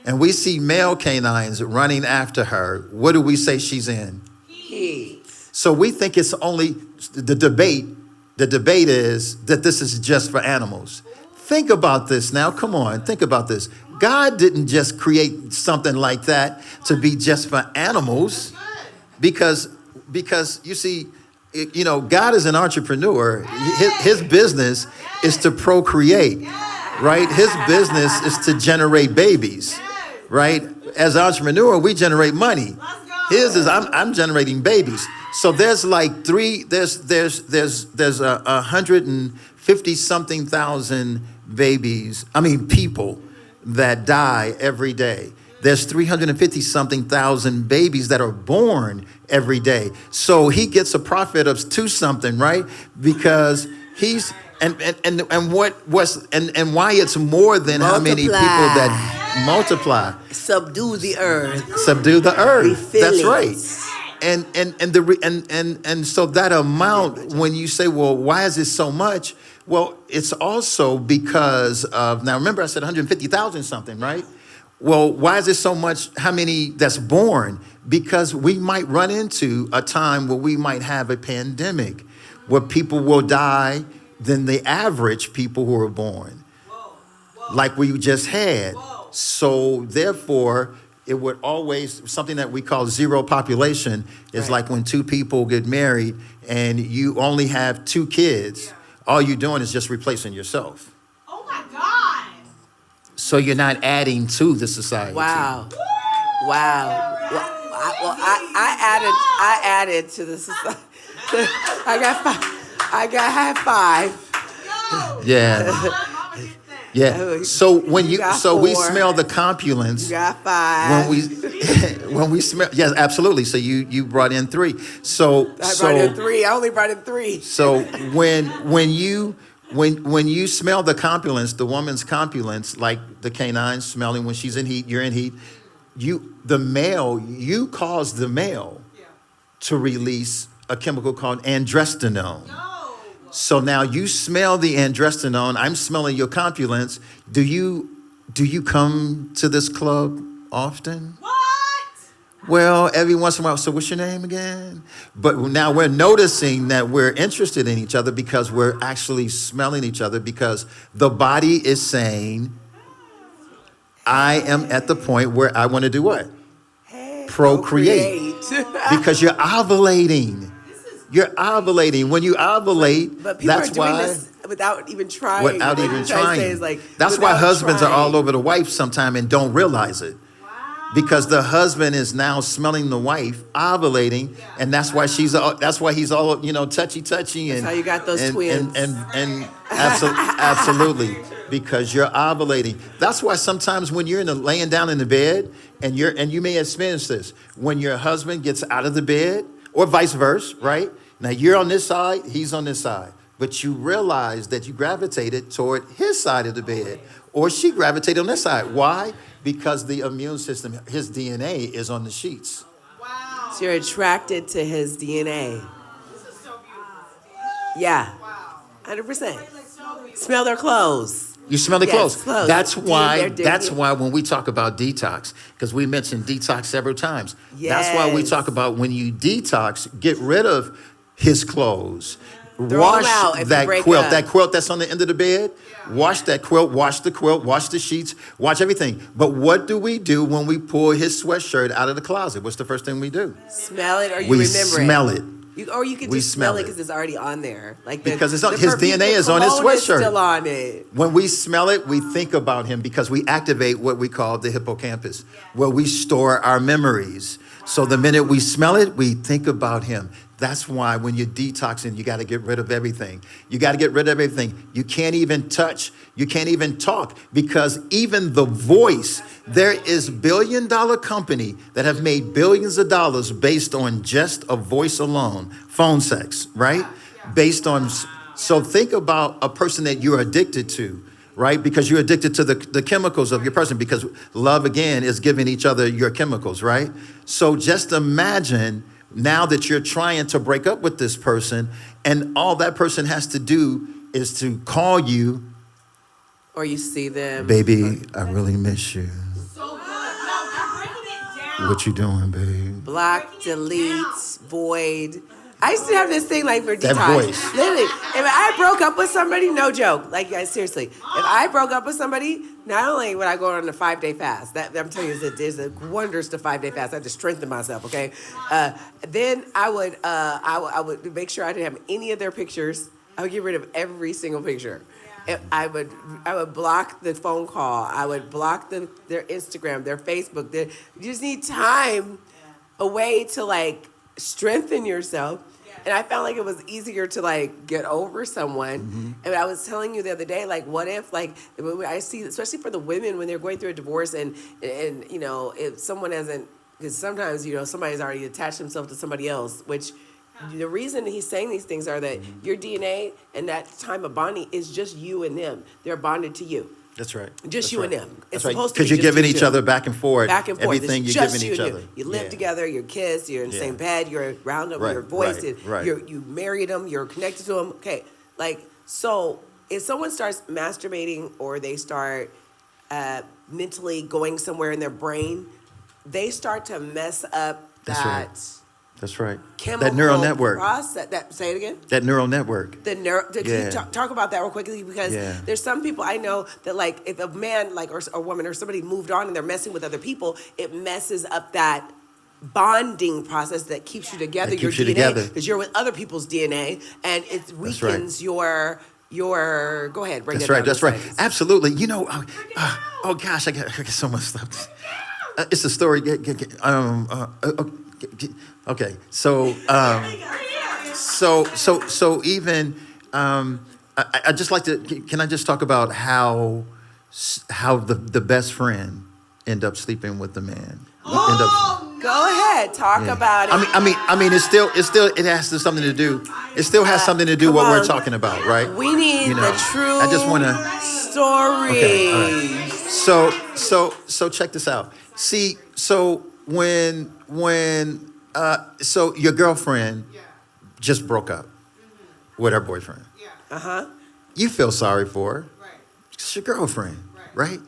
Speaker 3: and we see male canines running after her, what do we say she's in?
Speaker 2: Heat.
Speaker 3: So we think it's only the debate. The debate is that this is just for animals. Think about this now. Come on, think about this. God didn't just create something like that to be just for animals, because you see, God is an entrepreneur. His business is to procreate, right? His business is to generate babies, right? As an entrepreneur, we generate money. His is I'm generating babies. So there's like there's 150 something thousand people that die every day. There's 350 something thousand babies that are born every day. So he gets a profit of 2 something, right? Because he's and why it's more than how many people that multiply.
Speaker 2: Subdue the earth.
Speaker 3: Subdue the earth.
Speaker 2: Refill
Speaker 3: That's
Speaker 2: it.
Speaker 3: right. And so that amount, when you say, well, why is it so much? Well, it's also because of, now remember I said 150,000 something, right? Well, why is it so much? How many that's born? Because we might run into a time where we might have a pandemic where people will die than the average people who are born, like we just had. So therefore, it would always, something that we call zero population is
Speaker 2: Right.
Speaker 3: like when 2 people get married and you only have 2 kids, all you're doing is just replacing yourself.
Speaker 5: Oh my God!
Speaker 3: So you're not adding to the society.
Speaker 2: Wow. Wow. Well, I added to the society. I had 5.
Speaker 3: Yeah. Yeah. So when
Speaker 2: You got
Speaker 3: we
Speaker 2: 4.
Speaker 3: smell the compulence.
Speaker 2: You got 5.
Speaker 3: When we smell, yes, absolutely. So you brought in 3. So
Speaker 2: I brought in 3. I only brought in 3.
Speaker 3: So when you smell the compulence, the woman's compulence, like the canine smelling when she's in heat, you're in heat. You cause the male to release a chemical called androstenone. So now you smell the androstenone. I'm smelling your compulence. Do you come to this club often?
Speaker 5: What?
Speaker 3: Well, every once in a while. So what's your name again? But now we're noticing that we're interested in each other because we're actually smelling each other, because the body is saying, I am at the point where I want to do what? Procreate. Because you're ovulating. You're ovulating. When you ovulate,
Speaker 2: But people
Speaker 3: that's
Speaker 2: are doing
Speaker 3: why.
Speaker 2: this without even trying.
Speaker 3: Without
Speaker 2: What
Speaker 3: even
Speaker 2: you're trying to say
Speaker 3: trying.
Speaker 2: is, like,
Speaker 3: That's why
Speaker 2: without
Speaker 3: husbands are
Speaker 2: trying.
Speaker 3: all over the wife sometime and don't realize it. Because the husband is now smelling the wife ovulating, and that's why he's all touchy and
Speaker 2: how you got those twins.
Speaker 3: and absolutely, because you're ovulating. That's why sometimes when you're laying down in the bed and you may experience this when your husband gets out of the bed, or vice versa, right? Now you're on this side, he's on this side, but you realize that you gravitated toward his side of the bed, or she gravitated on this side. Why? Because the immune system, his DNA is on the sheets.
Speaker 5: Wow.
Speaker 2: So you're attracted to his DNA. Yeah. 100%. Smell their clothes.
Speaker 3: You smell the
Speaker 2: Yes,
Speaker 3: clothes.
Speaker 2: clothes.
Speaker 3: That's why.
Speaker 2: They're
Speaker 3: That's
Speaker 2: dirty.
Speaker 3: why when we talk about detox, because we mentioned detox several times. That's why we
Speaker 2: Yes.
Speaker 3: talk about when you detox, get rid of his clothes,
Speaker 2: Throw
Speaker 3: wash
Speaker 2: them out if you
Speaker 3: that
Speaker 2: break
Speaker 3: quilt,
Speaker 2: up.
Speaker 3: that quilt that's on the end of the bed. Wash that quilt, wash the quilt, wash the sheets, wash everything. But what do we do when we pull his sweatshirt out of the closet? What's the first thing we do?
Speaker 2: Smell it or you
Speaker 3: We
Speaker 2: remember
Speaker 3: smell it.
Speaker 2: Or you can
Speaker 3: We
Speaker 2: just smell
Speaker 3: smell
Speaker 2: it
Speaker 3: it.
Speaker 2: because it's already on there. Like
Speaker 3: Because it's on-
Speaker 2: the
Speaker 3: his
Speaker 2: perfume,
Speaker 3: DNA
Speaker 2: the
Speaker 3: is on his
Speaker 2: cologne is
Speaker 3: sweatshirt.
Speaker 2: still on it.
Speaker 3: When we smell it, we think about him because we activate what we call the hippocampus, where we store our memories. So the minute we smell it, we think about him. That's why when you're detoxing, you got to get rid of everything. You got to get rid of everything. You can't even touch. You can't even talk because even the voice, there is billion-dollar company that have made billions of dollars based on just a voice alone, phone sex, right? Based on, so think about a person that you're addicted to, right? Because you're addicted to the chemicals of your person because love, again, is giving each other your chemicals, right? So just imagine now that you're trying to break up with this person and all that person has to do is to call you,
Speaker 2: Or you see them.
Speaker 3: baby, I really miss you. What you doing, babe?
Speaker 2: Block, delete, void. I used to have this thing like for
Speaker 3: That
Speaker 2: detox.
Speaker 3: voice.
Speaker 2: Literally, if I broke up with somebody, no joke. Like, guys, seriously, if I broke up with somebody, not only would I go on a 5-day fast, that I'm telling you, there's a wonders to 5-day fast. I have to strengthen myself, okay? Then I would make sure I didn't have any of their pictures. I would get rid of every single picture. I would block the phone call. I would block their Instagram, their Facebook. You just need time, a way to like strengthen yourself. And I felt like it was easier to like get over someone. And I was telling you the other day, like, what if like I see, especially for the women when they're going through a divorce and you know if someone hasn't, because sometimes you know somebody's already attached themselves to somebody else, which. The reason he's saying these things are that your DNA and that time of bonding is just you and them. They're bonded to you.
Speaker 3: That's right.
Speaker 2: Just
Speaker 3: That's
Speaker 2: you
Speaker 3: right.
Speaker 2: and them. It's
Speaker 3: That's right.
Speaker 2: supposed to be
Speaker 3: Because you're
Speaker 2: just
Speaker 3: giving
Speaker 2: you
Speaker 3: each
Speaker 2: two.
Speaker 3: other back and forth.
Speaker 2: Back and forth.
Speaker 3: Everything
Speaker 2: It's
Speaker 3: you're
Speaker 2: just
Speaker 3: giving
Speaker 2: you
Speaker 3: each
Speaker 2: and
Speaker 3: other.
Speaker 2: You live
Speaker 3: Yeah.
Speaker 2: together, you're kissed, you're in the
Speaker 3: Yeah.
Speaker 2: same bed, you're around them,
Speaker 3: Right,
Speaker 2: your voice,
Speaker 3: right.
Speaker 2: you married them, you're connected to them. Okay, like, so if someone starts masturbating or they start mentally going somewhere in their brain, they start to mess up
Speaker 3: That's right.
Speaker 2: that
Speaker 3: That's right.
Speaker 2: chemical
Speaker 3: That neural network.
Speaker 2: process. Say it again.
Speaker 3: That neural network.
Speaker 2: Can you
Speaker 3: Yeah.
Speaker 2: talk about that real quickly? Because
Speaker 3: Yeah.
Speaker 2: there's some people I know that like if a man like or a woman or somebody moved on and they're messing with other people, it messes up that bonding process that keeps you together,
Speaker 3: That
Speaker 2: your
Speaker 3: keeps you
Speaker 2: DNA,
Speaker 3: together.
Speaker 2: because you're with other people's DNA, and it
Speaker 3: right.
Speaker 2: weakens your. Go ahead, break
Speaker 3: That's
Speaker 2: that
Speaker 3: right.
Speaker 2: down
Speaker 3: That's
Speaker 2: to
Speaker 3: right.
Speaker 2: science.
Speaker 3: Absolutely. You know, oh gosh, I got so much stuff. It's a story. Okay. So even I just like to. Can I just talk about how the best friend end up sleeping with the man?
Speaker 2: Go ahead, talk about it.
Speaker 3: I mean, it has something to do. It still has something to do
Speaker 2: come
Speaker 3: what we're
Speaker 2: on.
Speaker 3: talking about, right?
Speaker 2: We need
Speaker 3: You know,
Speaker 2: the true
Speaker 3: I just want to.
Speaker 2: story.
Speaker 3: Okay, all right. So check this out. See, so when so your girlfriend just broke up with her boyfriend. You feel sorry for her. It's your girlfriend, right?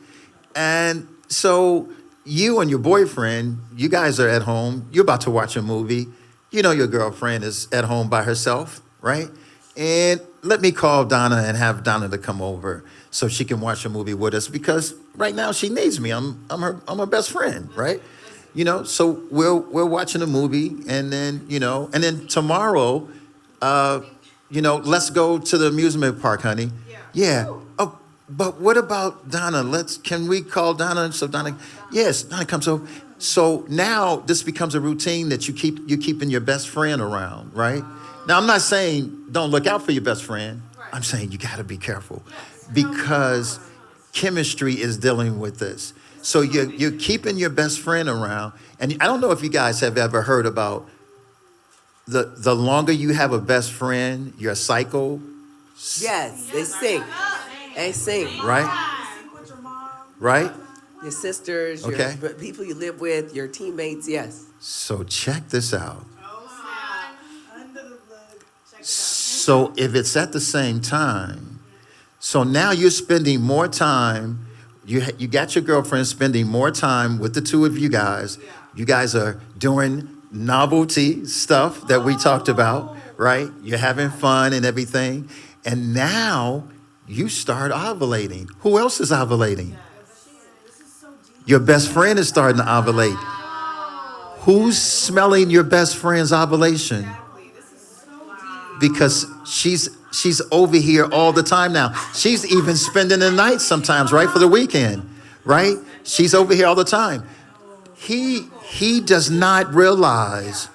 Speaker 3: And so you and your boyfriend, you guys are at home. You're about to watch a movie. You know your girlfriend is at home by herself, right? And let me call Donna and have Donna to come over so she can watch a movie with us because right now she needs me. I'm her best friend, right? You know, so we're watching a movie and then tomorrow, let's go to the amusement park, honey. Yeah. Oh, but what about Donna? Can we call Donna so Donna? Yes, Donna comes over. So now this becomes a routine that you're keeping your best friend around, right? Now I'm not saying don't look out for your best friend. I'm saying you got to be careful because chemistry is dealing with this. So you're keeping your best friend around, and I don't know if you guys have ever heard about the longer you have a best friend, your cycle.
Speaker 2: Yes, they sing. They sing.
Speaker 3: Right?
Speaker 2: Your sisters,
Speaker 3: Okay.
Speaker 2: your people you live with, your teammates, yes.
Speaker 3: So check this out. So if it's at the same time, so now you're spending more time, you got your girlfriend spending more time with the two of you guys. You guys are doing novelty stuff that we talked about, right? You're having fun and everything. And now you start ovulating. Who else is ovulating? Your best friend is starting to ovulate. Who's smelling your best friend's ovulation? Because she's over here all the time now. She's even spending the night sometimes, right, for the weekend, right? She's over here all the time. He does not realize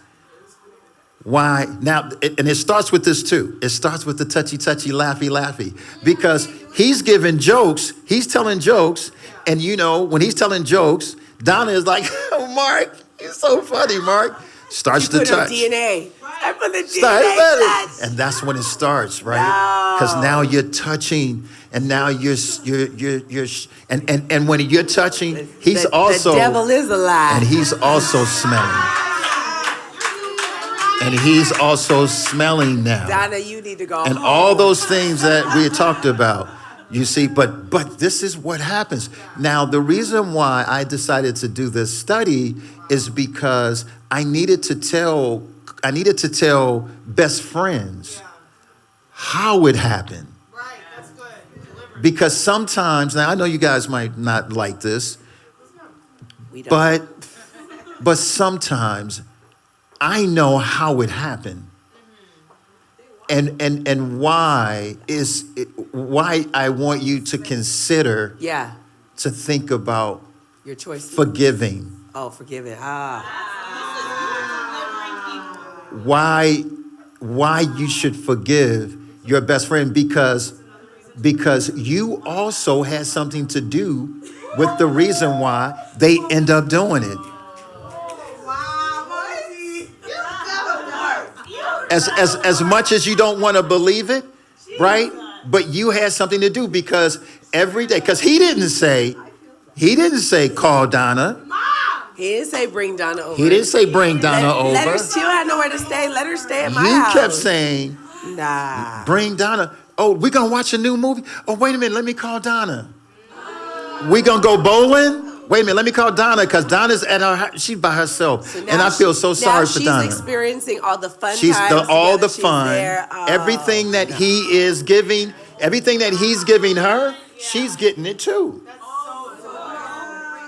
Speaker 3: why. Now, and it starts with this too. It starts with the touchy, laughy, because he's giving jokes. He's telling jokes. And you know, when he's telling jokes, Donna is like, oh, Mark, you're so funny, Mark. Starts to touch.
Speaker 2: DNA. I put the DNA touch.
Speaker 3: And that's when it starts, right? Because now you're touching, and now you're and when you're touching, he's also
Speaker 2: the devil is alive,
Speaker 3: and he's also smelling, and he's also smelling now.
Speaker 2: Donna, you need to go.
Speaker 3: And
Speaker 2: home.
Speaker 3: all those things that we had talked about. You see, but this is what happens. Now, the reason why I decided to do this study is because I needed to tell best friends how it happened.
Speaker 5: Right, that's good.
Speaker 3: Because sometimes, now I know you guys might not like this,
Speaker 2: We don't.
Speaker 3: but sometimes I know how it happened. And why I want you to consider, to think about
Speaker 2: Your choice.
Speaker 3: forgiving.
Speaker 2: Oh, forgiving.
Speaker 3: Why you should forgive your best friend, because you also had something to do with the reason why they end up doing it. As much as you don't want to believe it, right? But you had something to do, because every day, because he didn't say call Donna.
Speaker 2: He didn't say bring Donna over.
Speaker 3: He didn't say bring Donna over.
Speaker 2: Let her, she don't have nowhere to stay. Let her stay at my house.
Speaker 3: You kept saying,
Speaker 2: nah.
Speaker 3: bring Donna. Oh, we're going to watch a new movie? Oh, wait a minute. Let me call Donna. We going to go bowling? Wait a minute. Let me call Donna, because Donna's at her house. She's by herself.
Speaker 2: So
Speaker 3: and I feel so sorry for Donna.
Speaker 2: She's experiencing all the fun
Speaker 3: She's
Speaker 2: times.
Speaker 3: all the
Speaker 2: She's
Speaker 3: fun.
Speaker 2: there. Oh,
Speaker 3: everything that he is giving, everything that he's giving her, she's getting it too.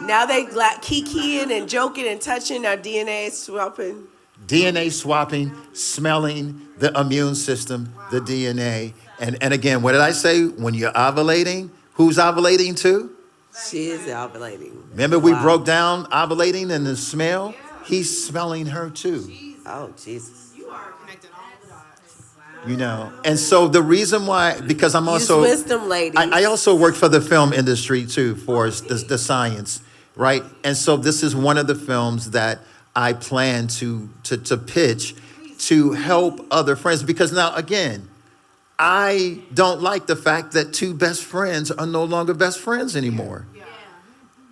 Speaker 2: Now they kikiing and joking and touching. Our DNA swapping.
Speaker 3: DNA swapping, smelling, the immune system, the DNA. And again, what did I say? When you're ovulating, who's ovulating too?
Speaker 2: She is ovulating.
Speaker 3: Remember we broke down ovulating and the smell? He's smelling her too.
Speaker 2: Oh, Jesus.
Speaker 5: You are connecting all the dots.
Speaker 3: You know, and so the reason why, because I'm also,
Speaker 2: Use wisdom, ladies.
Speaker 3: I also work for the film industry too, for the science, right? And so this is one of the films that I plan to pitch to help other friends, because now again, I don't like the fact that two best friends are no longer best friends anymore.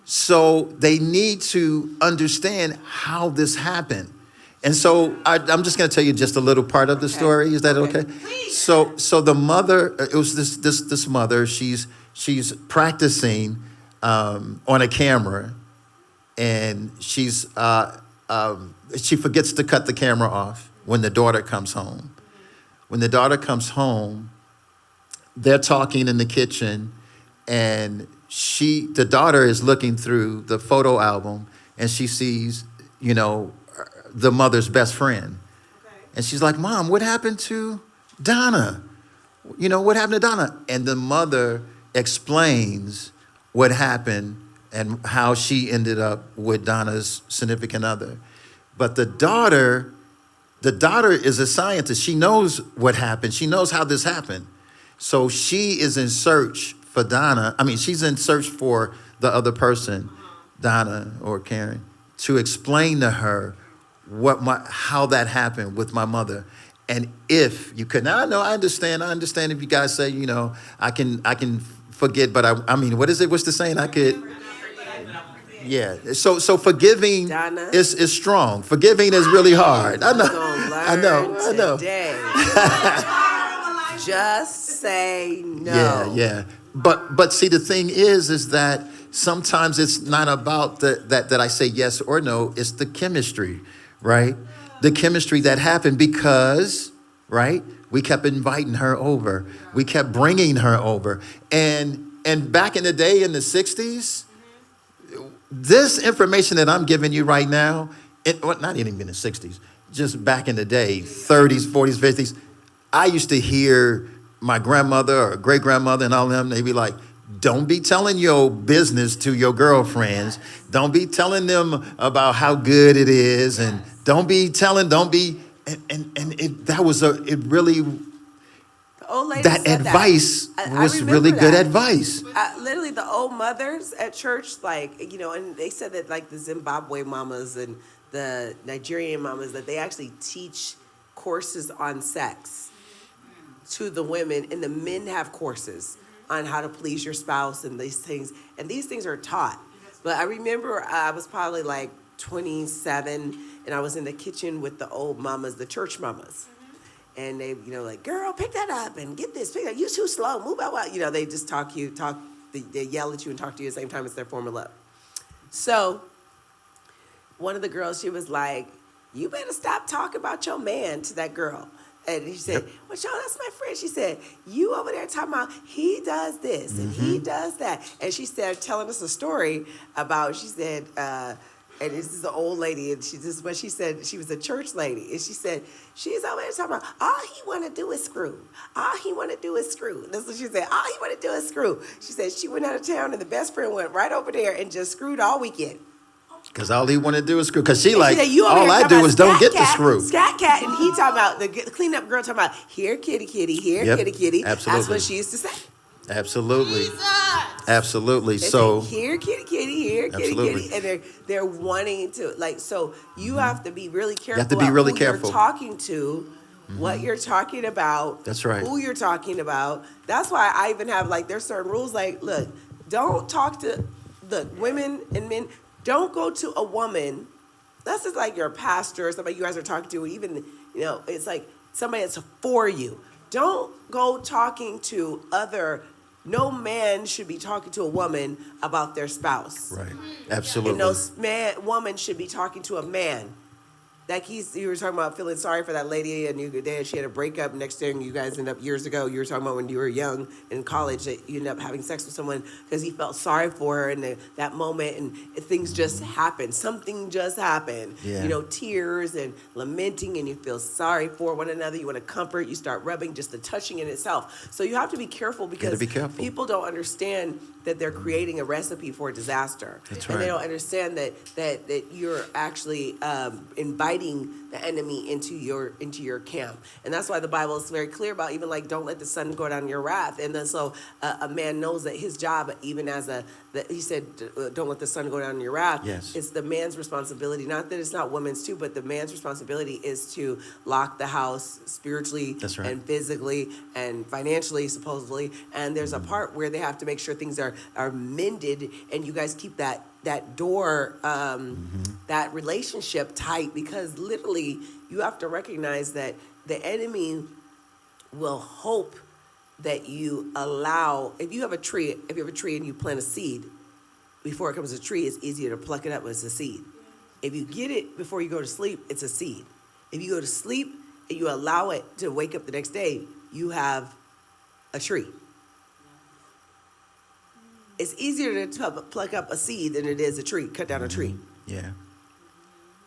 Speaker 3: So they need to understand how this happened. And so I'm just going to tell you just a little part of the story. Is that okay? So the mother, it was this mother. She's practicing on a camera, and she forgets to cut the camera off when the daughter comes home. When the daughter comes home, they're talking in the kitchen, and the daughter is looking through the photo album, and she sees, the mother's best friend. Okay. And she's like, Mom, what happened to Donna? What happened to Donna? And the mother explains what happened and how she ended up with Donna's significant other. But the daughter is a scientist. She knows what happened. She knows how this happened. So she is in search for Donna. She's in search for the other person, Donna or Karen, to explain to her how that happened with my mother. And if you could, now I know, I understand if you guys say, I can forget, but what is it? What's the saying? I could. Yeah. So forgiving is strong. Forgiving is really hard. I know.
Speaker 2: Just say no.
Speaker 3: Yeah. But see, the thing is that sometimes it's not about that I say yes or no. It's the chemistry, right? The chemistry that happened because, right? We kept inviting her over. We kept bringing her over. And back in the day in the 60s, this information that I'm giving you right now, not even in the 60s, just back in the day, 30s, 40s, 50s, I used to hear my grandmother or great grandmother and all of them, they'd be like, don't be telling your business to your girlfriends. Don't be telling them about how good it is. And don't be, it really,
Speaker 2: The old lady
Speaker 3: that
Speaker 2: said
Speaker 3: advice
Speaker 2: I
Speaker 3: was
Speaker 2: remember
Speaker 3: really good
Speaker 2: that.
Speaker 3: advice.
Speaker 2: Literally, the old mothers at church, like, you know, and they said that, like, the Zimbabwe mamas and the Nigerian mamas, that they actually teach courses on sex to the women, and the men have courses on how to please your spouse and these things. And these things are taught. But I remember I was probably like 27, and I was in the kitchen with the old mamas, the church mamas. And they, you know, like, girl, pick that up and get this. Pick that. You're too slow. Move out. You know, they just they yell at you and talk to you at the same time. It's their form of love. So one of the girls, she was like, you better stop talking about your man to that girl. And she said, well, Sean, that's my friend. She said, you over there talking about he does this and he does that. And she started telling us a story about, she said, and this is an old lady, and she said, she was a church lady, and she said, she's over there talking about, all he want to do is screw. All he want to do is screw. That's what she said. All he want to do is screw. She said she went out of town, and the best friend went right over there and just screwed all weekend.
Speaker 3: Because all he want to do is screw. Because she
Speaker 2: And
Speaker 3: like,
Speaker 2: she said, you over
Speaker 3: all
Speaker 2: there
Speaker 3: I
Speaker 2: talking
Speaker 3: do
Speaker 2: about
Speaker 3: is don't
Speaker 2: scat
Speaker 3: get the
Speaker 2: cat,
Speaker 3: screw.
Speaker 2: Scat cat, and he talking about, the cleanup girl talking about, here, kitty, kitty, here,
Speaker 3: Yep,
Speaker 2: kitty, kitty.
Speaker 3: absolutely.
Speaker 2: That's what she used to say.
Speaker 3: Absolutely.
Speaker 5: Jesus.
Speaker 3: Absolutely.
Speaker 2: They
Speaker 3: So,
Speaker 2: say, here, kitty, kitty, here, kitty,
Speaker 3: Absolutely.
Speaker 2: kitty, and they're wanting to, like, so you have to be really careful.
Speaker 3: have to be
Speaker 2: about
Speaker 3: really
Speaker 2: who
Speaker 3: careful.
Speaker 2: You're talking to, what you're talking about.
Speaker 3: That's right.
Speaker 2: Who you're talking about. That's why I even have, like, there's certain rules, like, look, don't talk to the women and men. Don't go to a woman. That's just like your pastor or somebody you guys are talking to, even, you know, it's like somebody that's for you. Don't go talking to no man should be talking to a woman about their spouse.
Speaker 3: right.
Speaker 2: And
Speaker 3: Absolutely.
Speaker 2: no woman should be talking to a man. Like you were talking about feeling sorry for that lady, and she had a breakup. Next thing you guys end up years ago, you were talking about when you were young in college that you end up having sex with someone because he felt sorry for her in that moment, and things just happened. Something just happened.
Speaker 3: Yeah.
Speaker 2: You know, tears and lamenting, and you feel sorry for one another. You want to comfort. You start rubbing, just the touching in itself. So you have to be careful because
Speaker 3: be careful.
Speaker 2: people don't understand that they're creating a recipe for disaster.
Speaker 3: That's
Speaker 2: And they
Speaker 3: right.
Speaker 2: don't understand that you're actually inviting the enemy into your camp. And that's why the Bible is very clear about even like don't let the sun go down your wrath. And then so a man knows that his job, even that he said, don't let the sun go down in your wrath.
Speaker 3: Yes.
Speaker 2: It's the man's responsibility. Not that it's not women's too, but the man's responsibility is to lock the house spiritually
Speaker 3: That's right.
Speaker 2: and physically and financially, supposedly. And there's a part where they have to make sure things are mended, and you guys keep that door, that relationship tight, because literally you have to recognize that the enemy will hope that you allow, if you have a tree and you plant a seed, before it comes a tree, it's easier to pluck it up when it's a seed. If you get it before you go to sleep, it's a seed. If you go to sleep and you allow it to wake up the next day, you have a tree. It's easier to pluck up a seed than it is a tree, cut down a tree.
Speaker 3: Yeah.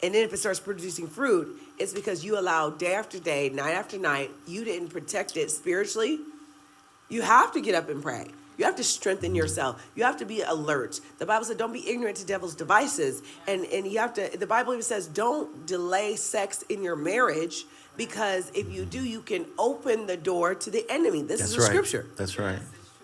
Speaker 2: And then if it starts producing fruit, it's because you allow day after day, night after night, you didn't protect it spiritually. You have to get up and pray. You have to strengthen yourself. You have to be alert. The Bible said, don't be ignorant to devil's devices. And you have to, the Bible even says, don't delay sex in your marriage, because if you do, you can open the door to the enemy. This
Speaker 3: That's
Speaker 2: is a
Speaker 3: right.
Speaker 2: scripture.
Speaker 3: That's right.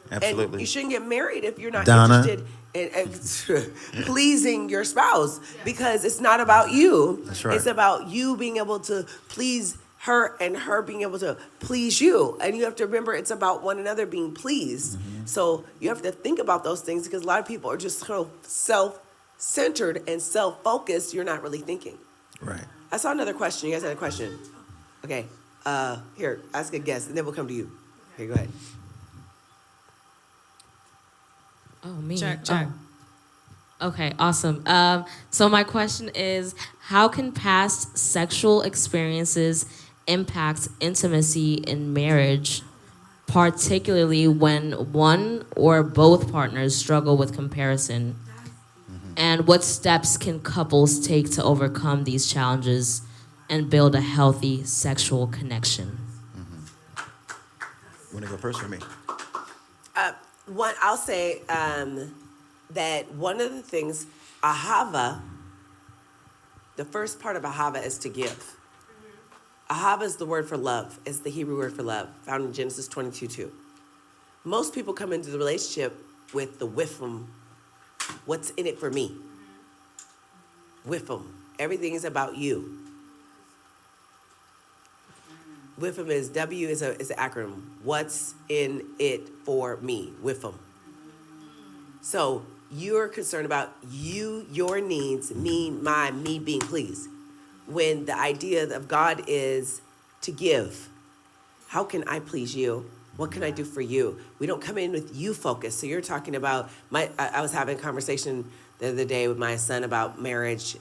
Speaker 2: And
Speaker 3: Absolutely.
Speaker 2: you shouldn't get married if you're not
Speaker 3: Donna.
Speaker 2: interested in pleasing your spouse, because it's not about you.
Speaker 3: That's right.
Speaker 2: It's about you being able to please her and her being able to please you. And you have to remember it's about one another being pleased. So you have to think about those things, because a lot of people are just so self-centered and self-focused, you're not really thinking.
Speaker 3: Right.
Speaker 2: I saw another question. You guys had a question. Okay. Here, ask a guess, and then we'll come to you. Okay, go ahead.
Speaker 6: Oh, me.
Speaker 5: Check.
Speaker 6: Oh. Okay, awesome. So my question is, how can past sexual experiences impact intimacy in marriage, particularly when one or both partners struggle with comparison? And what steps can couples take to overcome these challenges and build a healthy sexual connection?
Speaker 3: Want to go first or me?
Speaker 2: I'll say that one of the things, ahava, the first part of ahava is to give. Ahava is the word for love. It's the Hebrew word for love, found in Genesis 22:2. Most people come into the relationship with the wifum, what's in it for me? Wifum. Everything is about you. WIFM is W is an acronym. What's in it for me? WIFM. So you're concerned about you, your needs, me being pleased. When the idea of God is to give. How can I please you? What can I do for you? We don't come in with you focus. So you're talking about I was having a conversation the other day with my son about marriage.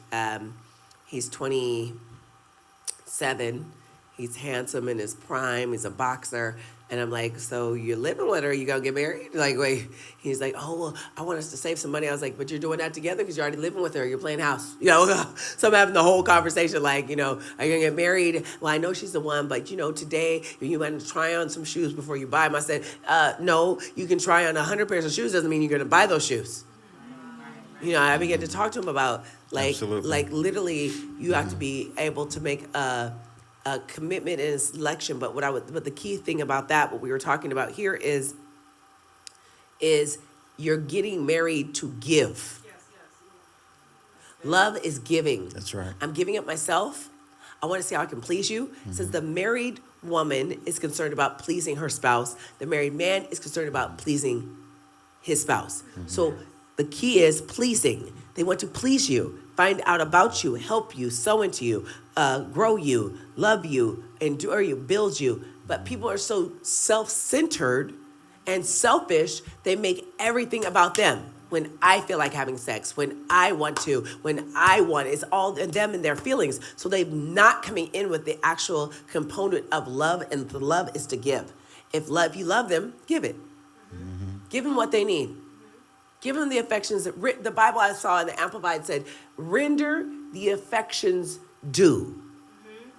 Speaker 2: He's 27. He's handsome in his prime. He's a boxer. And I'm like, so you're living with her? You gonna get married? Like, wait. He's like, oh, well, I want us to save some money. I was like, but you're doing that together because you're already living with her. You're playing house. You know, so I'm having the whole conversation like, you know, are you gonna get married? Well, I know she's the one, but you know, today you might try on some shoes before you buy them. I said, no, you can try on 100 pairs of shoes. Doesn't mean you're gonna buy those shoes. You know, I began to talk to him about like literally you have to be able to make a commitment and a selection, but but the key thing about that, what we were talking about here is you're getting married to give. Love is giving.
Speaker 3: That's right.
Speaker 2: I'm giving up myself. I want to see how I can please you. It says the married woman is concerned about pleasing her spouse. The married man is concerned about pleasing his spouse. So the key is pleasing. They want to please you, find out about you, help you, sow into you, grow you, love you, endure you, build you. But people are so self-centered and selfish, they make everything about them. When I feel like having sex, when I want to, it's all them and their feelings. So they're not coming in with the actual component of love, and the love is to give. If you love them, give it. Give them what they need. Give them the affections. The Bible I saw in the Amplified said, render the affections due.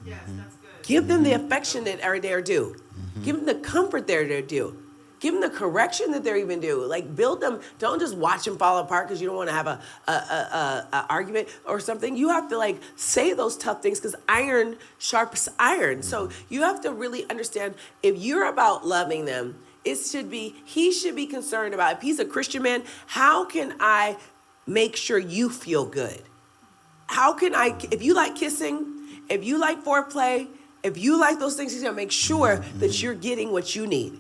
Speaker 5: Yes, that's good.
Speaker 2: Give them the affection that are their due. Give them the comfort they're due. Give them the correction that they're even due. Like build them. Don't just watch them fall apart because you don't want to have a argument or something. You have to like say those tough things because iron sharpens iron. So you have to really understand if you're about loving them, he should be concerned about, if he's a Christian man, how can I make sure you feel good? How can if you like kissing, if you like foreplay, if you like those things, he's gonna make sure that you're getting what you need.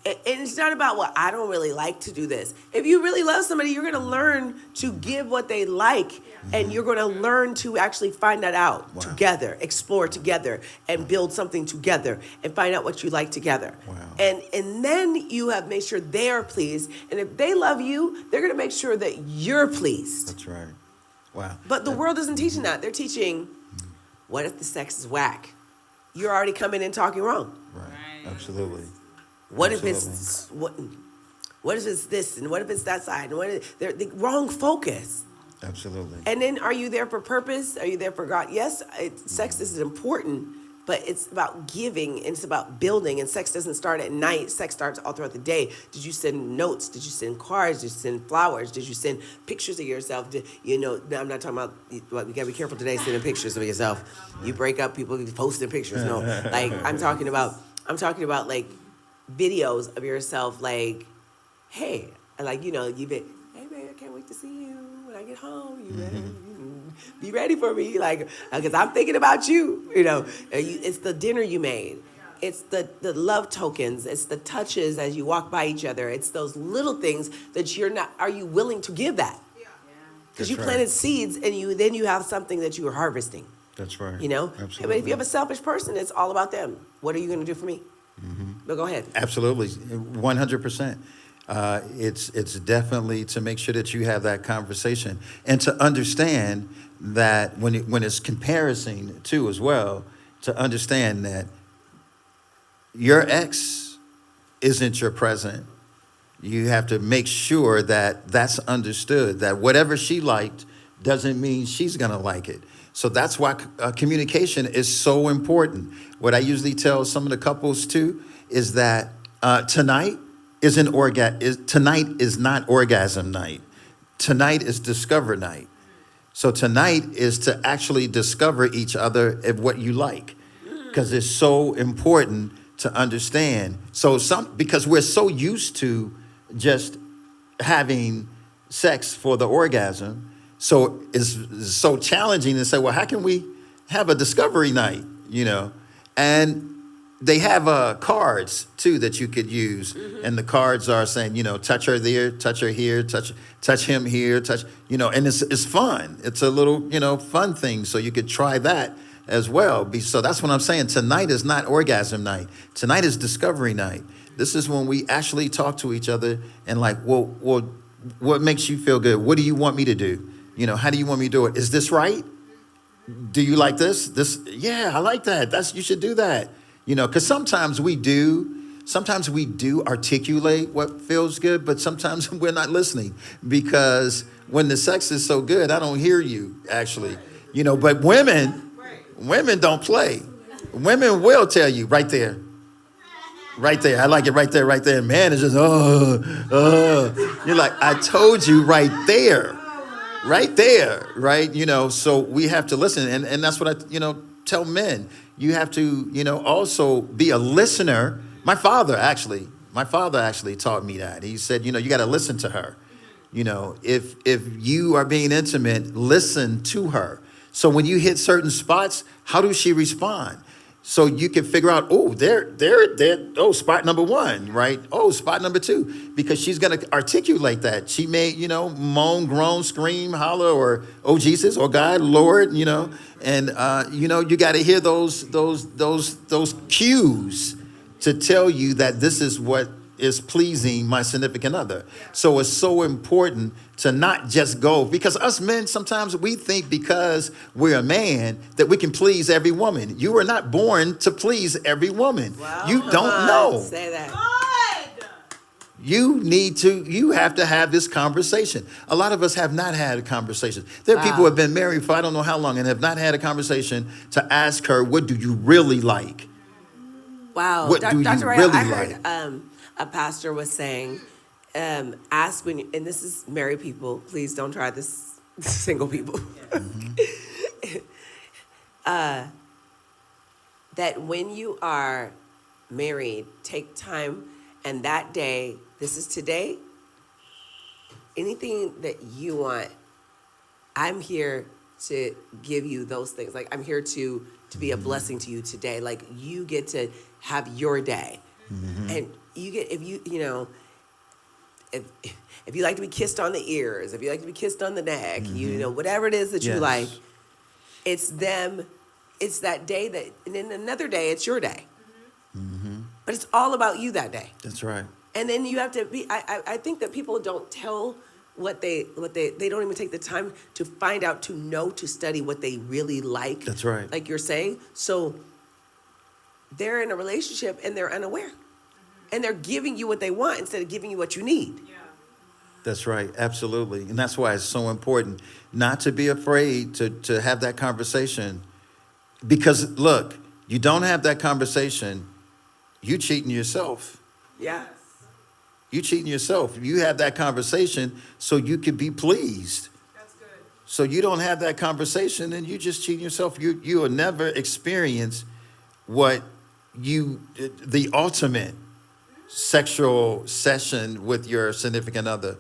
Speaker 2: And it's not about, well, I don't really like to do this. If you really love somebody, you're gonna learn to give what they like, and you're gonna learn to actually find that out together, explore together, and build something together, and find out what you like together. And then you have made sure they're pleased, and if they love you, they're gonna make sure that you're pleased.
Speaker 3: That's right. Wow.
Speaker 2: But the world isn't teaching that. They're teaching, what if the sex is whack? You're already coming in talking wrong.
Speaker 3: Right. Absolutely.
Speaker 2: What if it's what if it's this and what if it's that side, and what if they're the wrong focus?
Speaker 3: Absolutely.
Speaker 2: And then are you there for purpose? Are you there for God? Yes, sex is important, but it's about giving and it's about building, and sex doesn't start at night. Sex starts all throughout the day. Did you send notes? Did you send cards? Did you send flowers? Did you send pictures of yourself? I'm not talking about, well, we gotta be careful today sending pictures of yourself. You break up, people posting pictures. No, like I'm talking about like videos of yourself, like, hey, like, you've been, hey babe, I can't wait to see you when I get home. You ready? Be ready for me, like, because I'm thinking about you. It's the dinner you made. It's the love tokens. It's the touches as you walk by each other. It's those little things that are you willing to give that? Because you planted seeds, and then you have something that you are harvesting.
Speaker 3: That's right.
Speaker 2: Absolutely. But if you have a selfish person, it's all about them. What are you going to do for me? No, go ahead.
Speaker 3: Absolutely, 100%. It's definitely to make sure that you have that conversation and to understand that when it's comparison too as well, to understand that your ex isn't your present. You have to make sure that that's understood, that whatever she liked doesn't mean she's going to like it. So that's why communication is so important. What I usually tell some of the couples too is that tonight tonight is not orgasm night. Tonight is discover night. So tonight is to actually discover each other and what you like, because it's so important to understand. So because we're so used to just having sex for the orgasm, so it's so challenging to say, well, how can we have a discovery night, And they have cards too that you could use, and the cards are saying, touch her there, touch her here, touch him here, and it's fun. It's a little, fun thing. So you could try that as well. So that's what I'm saying. Tonight is not orgasm night. Tonight is discovery night. This is when we actually talk to each other and like, well, what makes you feel good? What do you want me to do? How do you want me to do it? Is this right? Do you like this? Yeah, I like that. You should do that. Because sometimes we do articulate what feels good, but sometimes we're not listening, because when the sex is so good, I don't hear you actually, but women don't play. Women will tell you right there. Right there. I like it right there, right there. Man, it's just, You're like, I told you right there. Right there, right? So we have to listen. And that's what I, tell men. You have to, also be a listener. My father actually taught me that. He said, you got to listen to her. If you are being intimate, listen to her. So when you hit certain spots, how does she respond? So you can figure out, spot number one, right? Oh, spot number two, because she's going to articulate that. She may, moan, groan, scream, holler, or, oh, Jesus, or God, Lord, and, you got to hear those cues to tell you that this is what is pleasing my significant other. So it's so important to not just go, because us men, sometimes we think because we're a man that we can please every woman. You were not born to please every woman.
Speaker 2: Wow.
Speaker 3: You don't know.
Speaker 2: Say that.
Speaker 3: You have to have this conversation. A lot of us have not had a conversation. There are people who have been married for I don't know how long and have not had a conversation to ask her, what do you really like?
Speaker 2: Wow.
Speaker 3: What do you
Speaker 2: Dr. Ryeal,
Speaker 3: really
Speaker 2: I heard
Speaker 3: like?
Speaker 2: a pastor was saying, ask when and this is married people, please don't try this, single people. That when you are married, take time, and that day, this is today, anything that you want, I'm here to give you those things. Like, I'm here to be a blessing to you today. Like, you get to have your day. And you get, if you like to be kissed on the ears, if you like to be kissed on the neck, whatever it is that you like, it's them, it's that day that, and then another day, it's your day. But it's all about you that day.
Speaker 3: That's right.
Speaker 2: And then you have to be, I think that people don't tell they don't even take the time to find out, to know, to study what they really like.
Speaker 3: That's right.
Speaker 2: Like you're saying. So they're in a relationship and they're unaware. And they're giving you what they want instead of giving you what you need.
Speaker 5: Yeah.
Speaker 3: That's right. Absolutely. And that's why it's so important not to be afraid to have that conversation. Because look, you don't have that conversation, you cheating yourself.
Speaker 2: Yeah.
Speaker 3: You cheating yourself. You have that conversation so you can be pleased.
Speaker 5: That's good.
Speaker 3: So you don't have that conversation and you just cheating yourself. You will never experience what the ultimate sexual session with your significant other.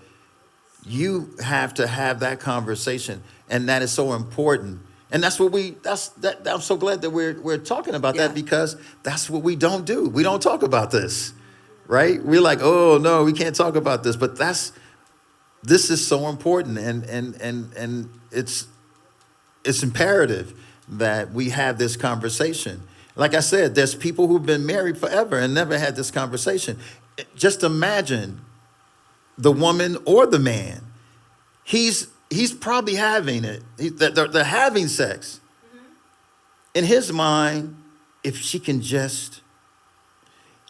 Speaker 3: You have to have that conversation, and that is so important. And that's what I'm so glad that we're talking about that, because that's what we don't do. We don't talk about this, right? We're like, oh no, we can't talk about this, but this is so important, and it's imperative that we have this conversation, Like I said, there's people who've been married forever and never had this conversation. Just imagine the woman or the man. He's probably having it. They're having sex. In his mind, if she can just,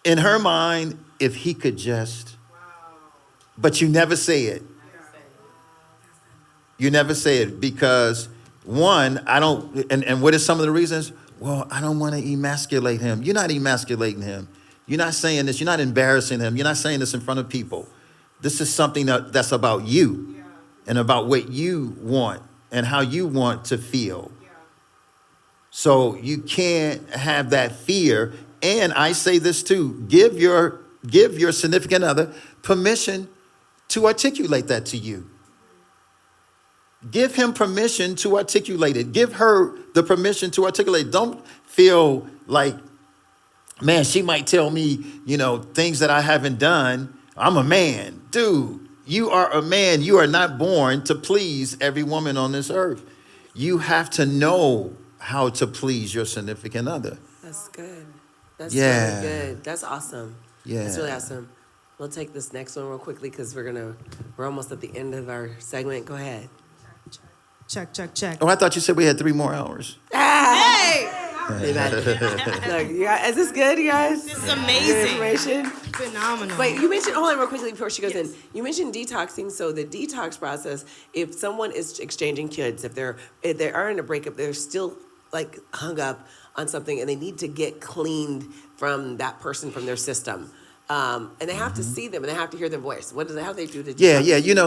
Speaker 3: in her mind, if he could just, but you never say it. You never say it because one, I don't, and what are some of the reasons? Well, I don't want to emasculate him. You're not emasculating him. You're not saying this. You're not embarrassing him. You're not saying this in front of people. This is something that's about you and about what you want and how you want to feel. So you can't have that fear. And I say this too, give your significant other permission to articulate that to you. Give him permission to articulate it. Give her the permission to articulate it. Don't feel like, man, she might tell me, things that I haven't done. I'm a man. Dude, you are a man. You are not born to please every woman on this earth. You have to know how to please your significant other.
Speaker 2: That's good. That's
Speaker 3: Yeah.
Speaker 2: really good. That's awesome.
Speaker 3: Yeah.
Speaker 2: That's really awesome. We'll take this next one real quickly because we're almost at the end of our segment. Go ahead.
Speaker 5: Check.
Speaker 3: Oh, I thought you said we had 3 more hours.
Speaker 2: Hey! Look, you guys, is this good, you guys?
Speaker 5: This is
Speaker 2: Good
Speaker 5: amazing.
Speaker 2: information.
Speaker 5: Phenomenal.
Speaker 2: Wait, you mentioned, hold on real quickly before she goes in. You mentioned detoxing. So the detox process, if someone is exchanging kids, if they are in a breakup, they're still like hung up on something and they need to get cleaned from that person, from their system. And they have to see them and they have to hear their voice. How do they do to detox?
Speaker 3: Yeah.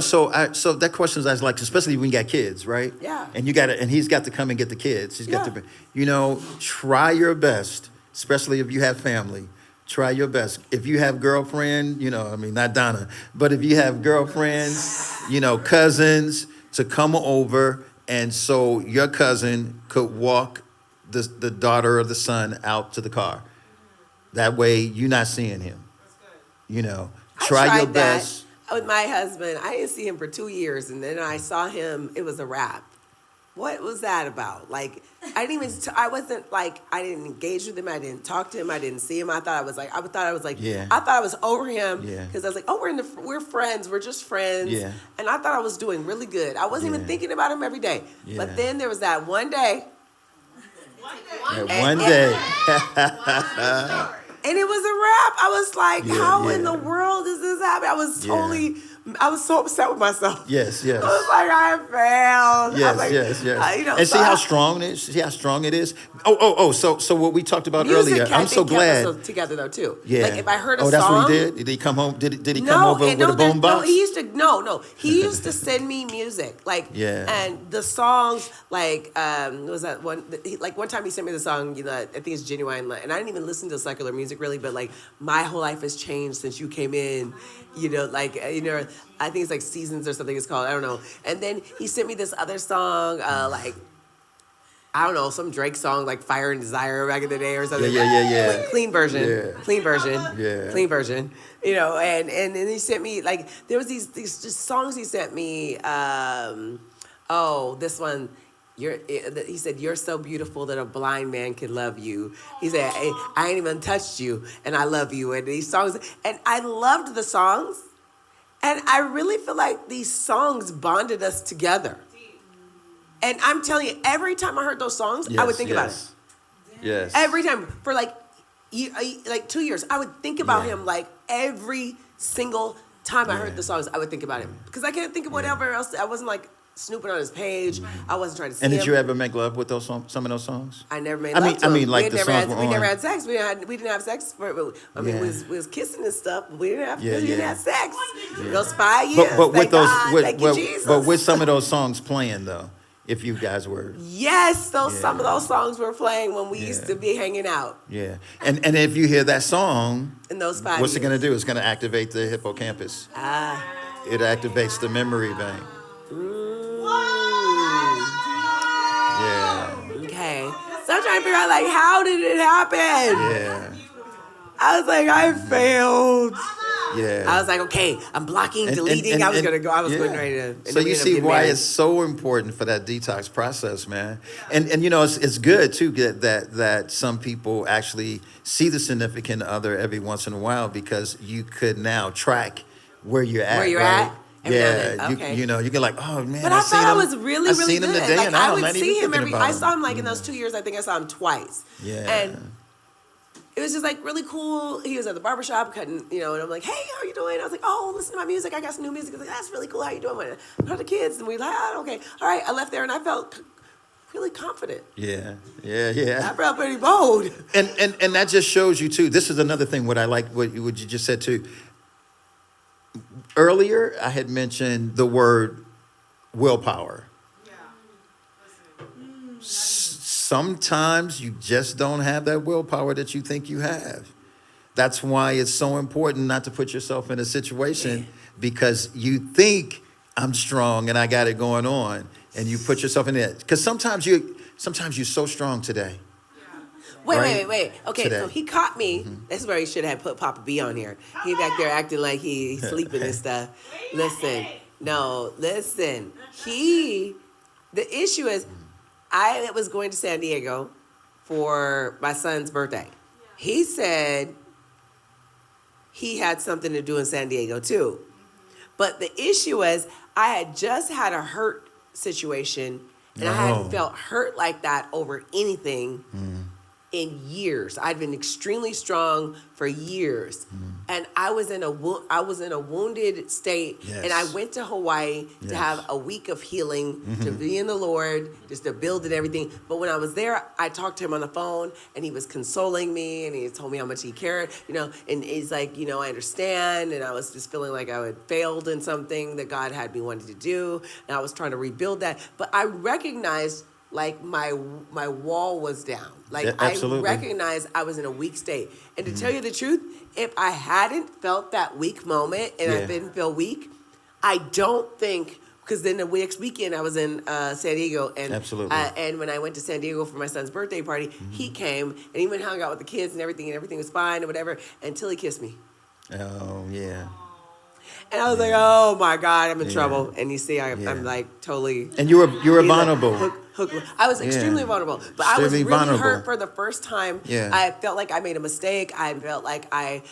Speaker 3: So that question is, I was like, especially when you got kids, right?
Speaker 2: Yeah.
Speaker 3: And he's got to come and get the kids. He's got to, try your best, especially if you have family. Try your best. If you have girlfriend, not Donna, but if you have girlfriends, cousins, to come over, and so your cousin could walk the daughter or the son out to the car. That way, you're not seeing him. Try your best.
Speaker 2: With my husband, I didn't see him for 2 years, and then I saw him. It was a wrap. What was that about? Like, I didn't engage with him. I didn't talk to him. I didn't see him. I thought I was over him because I was like, oh, we're friends. We're just friends.
Speaker 3: Yeah.
Speaker 2: And I thought I was doing really good. I wasn't even thinking about him every day.
Speaker 3: Yeah.
Speaker 2: But then there was that one day.
Speaker 3: One day.
Speaker 2: And it was a wrap. I was like, how in the world is this happening? I was so upset with myself.
Speaker 3: Yes.
Speaker 2: I was like, I failed.
Speaker 3: Yes. And see how strong it is? See how strong it is? So what we talked about earlier, I'm so glad.
Speaker 2: Kept us together though too.
Speaker 3: Yeah.
Speaker 2: Like if I heard a song.
Speaker 3: Oh, that's what he did? Did he come home? Did he come over with a boom box?
Speaker 2: He used to send me music. And the songs, was that one? One time he sent me the song, I think it's Genuine, and I didn't even listen to secular music really, but my whole life has changed since you came in. I think it's like Seasons or something it's called. I don't know. And then he sent me this other song, I don't know, some Drake song like Fire and Desire back in the day or something.
Speaker 3: Yeah.
Speaker 2: Clean version.
Speaker 3: Yeah.
Speaker 2: Clean version.
Speaker 3: Yeah.
Speaker 2: Clean version. And then he sent me, there was these just songs he sent me. This one. He said, you're so beautiful that a blind man could love you. He said, I ain't even touched you, and I love you. And these songs, and I loved the songs. And I really feel like these songs bonded us together. And I'm telling you, every time I heard those songs, I would think about it.
Speaker 3: Yes.
Speaker 2: Every time, for 2 years, I would think about him every single time I heard the songs, I would think about him. Because I can't think of whatever else. I wasn't snooping on his page. I wasn't trying to see him.
Speaker 3: And did you ever make love with some of those songs?
Speaker 2: I never made love to him.
Speaker 3: The songs
Speaker 2: we never had sex. We didn't have sex we was kissing and stuff. But we didn't have sex. Those 5 years.
Speaker 3: But with some of those songs playing though, if you guys were.
Speaker 2: Yes, some of those songs were playing when we used to be hanging out.
Speaker 3: Yeah, and if you hear that song,
Speaker 2: in those 5 years,
Speaker 3: what's it going to do? It's going to activate the hippocampus. It activates the memory vein. Yeah.
Speaker 2: Okay. So I'm trying to figure out how did it happen?
Speaker 3: Yeah.
Speaker 2: I was like, I failed.
Speaker 3: Yeah.
Speaker 2: I was like, okay, I'm blocking, deleting. I was going
Speaker 3: yeah.
Speaker 2: ready to. And
Speaker 3: So
Speaker 2: then we
Speaker 3: you
Speaker 2: ended up
Speaker 3: see
Speaker 2: getting
Speaker 3: why
Speaker 2: married.
Speaker 3: it's so important for that detox process, man. And you know, it's good too that some people actually see the significant other every once in a while, because you could now track where you're at.
Speaker 2: Where you're
Speaker 3: right?
Speaker 2: at? Every now and
Speaker 3: Yeah,
Speaker 2: then. Okay.
Speaker 3: you know, you get like, oh man,
Speaker 2: But
Speaker 3: I
Speaker 2: I
Speaker 3: seen
Speaker 2: thought I
Speaker 3: him.
Speaker 2: was really,
Speaker 3: I
Speaker 2: really
Speaker 3: seen him
Speaker 2: good.
Speaker 3: today,
Speaker 2: Like
Speaker 3: and
Speaker 2: I
Speaker 3: I'm
Speaker 2: would
Speaker 3: not
Speaker 2: see
Speaker 3: even
Speaker 2: him
Speaker 3: thinking
Speaker 2: I
Speaker 3: about
Speaker 2: saw him
Speaker 3: him.
Speaker 2: like in those 2 years. I think I saw him twice.
Speaker 3: Yeah.
Speaker 2: And it was just like really cool. He was at the barbershop cutting, you know, and I'm like, hey, how you doing? I was like, oh, listen to my music. I got some new music. I was like, that's really cool. How you doing? How are the kids? And we like, oh, okay. All right. I left there and I felt really confident.
Speaker 3: Yeah.
Speaker 2: I felt pretty bold.
Speaker 3: And that just shows you too. This is another thing. What I like, what you just said too. Earlier, I had mentioned the word willpower. Sometimes you just don't have that willpower that you think you have. That's why it's so important not to put yourself in a situation because you think I'm strong and I got it going on, and you put yourself in it. Because sometimes you're so strong today. Right?
Speaker 2: Wait. Okay,
Speaker 3: Today.
Speaker 2: so he caught me. This is where he should have put Papa B on here. He back there acting like he's sleeping and stuff. Listen. The issue is, I was going to San Diego for my son's birthday. He said he had something to do in San Diego too. But the issue was, I had just had a hurt situation, and I hadn't felt hurt like that over anything in years. I'd been extremely strong for years, and I was in a wounded state.
Speaker 3: Yes.
Speaker 2: And I went to Hawaii to have a week of healing, to be in the Lord, just to build and everything. But when I was there, I talked to him on the phone, and he was consoling me, and he told me how much he cared, you know. And he's like, you know, I understand. And I was just feeling like I had failed in something that God had me wanting to do, and I was trying to rebuild that. But I recognized, like, my wall was down. Like,
Speaker 3: Yeah, absolutely.
Speaker 2: I recognized I was in a weak state. And to tell you the truth, if I hadn't felt that weak moment and I didn't feel weak, I don't think, because then the next weekend I was in San Diego. And
Speaker 3: Absolutely.
Speaker 2: And when I went to San Diego for my son's birthday party, he came and he went and hung out with the kids and everything was fine or whatever until he kissed me.
Speaker 3: Oh, yeah.
Speaker 2: And I was like, oh my God, I'm in
Speaker 3: Yeah.
Speaker 2: trouble. And you see,
Speaker 3: Yeah.
Speaker 2: I'm like totally.
Speaker 3: And you were
Speaker 2: He's
Speaker 3: vulnerable.
Speaker 2: I was extremely vulnerable, but I was
Speaker 3: Extremely
Speaker 2: really
Speaker 3: vulnerable.
Speaker 2: hurt for the first time.
Speaker 3: Yeah.
Speaker 2: I felt like I made a mistake. I felt like I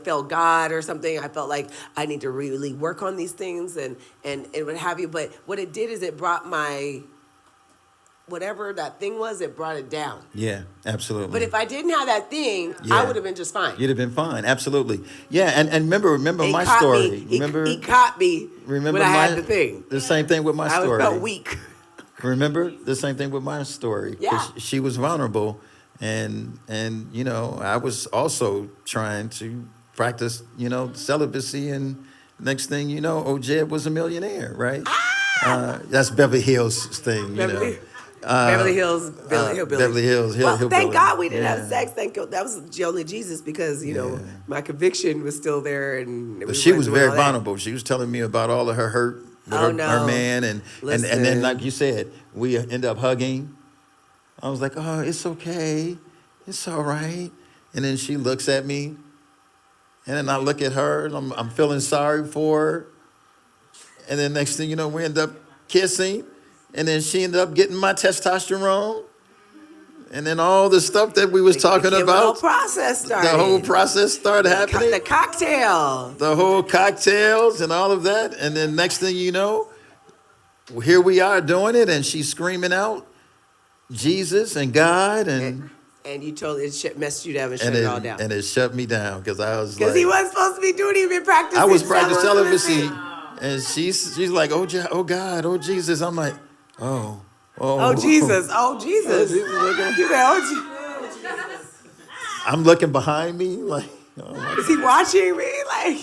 Speaker 2: felt God or something. I felt like I need to really work on these things and what have you. But what it did is it brought my, whatever that thing was, it brought it down.
Speaker 3: Yeah, absolutely.
Speaker 2: But if I didn't have that thing, I would have been just fine.
Speaker 3: You'd have been fine, absolutely. Yeah, and remember
Speaker 2: He
Speaker 3: my
Speaker 2: caught
Speaker 3: story.
Speaker 2: me.
Speaker 3: Remember,
Speaker 2: He caught me
Speaker 3: remember
Speaker 2: when I
Speaker 3: my,
Speaker 2: had the thing.
Speaker 3: The same thing with my
Speaker 2: I
Speaker 3: story.
Speaker 2: felt weak.
Speaker 3: Remember the same thing with my story. 'Cause
Speaker 2: Yeah.
Speaker 3: she was vulnerable, and you know, I was also trying to practice, you know, celibacy, and next thing you know, Jed was a millionaire, right? That's Beverly Hills thing, you know.
Speaker 2: Beverly Hills, Hillbilly.
Speaker 3: Beverly Hills,
Speaker 2: Well,
Speaker 3: Hillbilly.
Speaker 2: thank God we didn't
Speaker 3: Yeah.
Speaker 2: have sex. Thank God. That was only Jesus, because you know
Speaker 3: Yeah.
Speaker 2: my conviction was still there, and
Speaker 3: But she was very
Speaker 2: vulnerable.
Speaker 3: vulnerable. She was telling me about all of her hurt with
Speaker 2: Oh,
Speaker 3: her
Speaker 2: no.
Speaker 3: man, and then
Speaker 2: Listen.
Speaker 3: like you said, we end up hugging. I was like, oh, it's okay, it's all right. And then she looks at me, and then I look at her, and I'm feeling sorry for her. And then next thing you know, we end up kissing, and then she ended up getting my testosterone, and then all the stuff that we was talking
Speaker 2: The whole
Speaker 3: about.
Speaker 2: process started.
Speaker 3: The whole process started happening.
Speaker 2: The cocktail.
Speaker 3: The whole cocktails and all of that. And then next thing you know, here we are doing it, and she's screaming out Jesus and God, and
Speaker 2: And you totally messed you down and shut it all down.
Speaker 3: and it shut me down, because I was
Speaker 2: Because
Speaker 3: like,
Speaker 2: he wasn't supposed to be doing it. He been practicing.
Speaker 3: I was practicing
Speaker 2: celibacy.
Speaker 3: celibacy, and she's like, oh God, oh Jesus. I'm like, oh
Speaker 2: Jesus. Oh Jesus. You said, oh,
Speaker 3: I'm looking behind me like, oh my
Speaker 2: is he watching me? Like,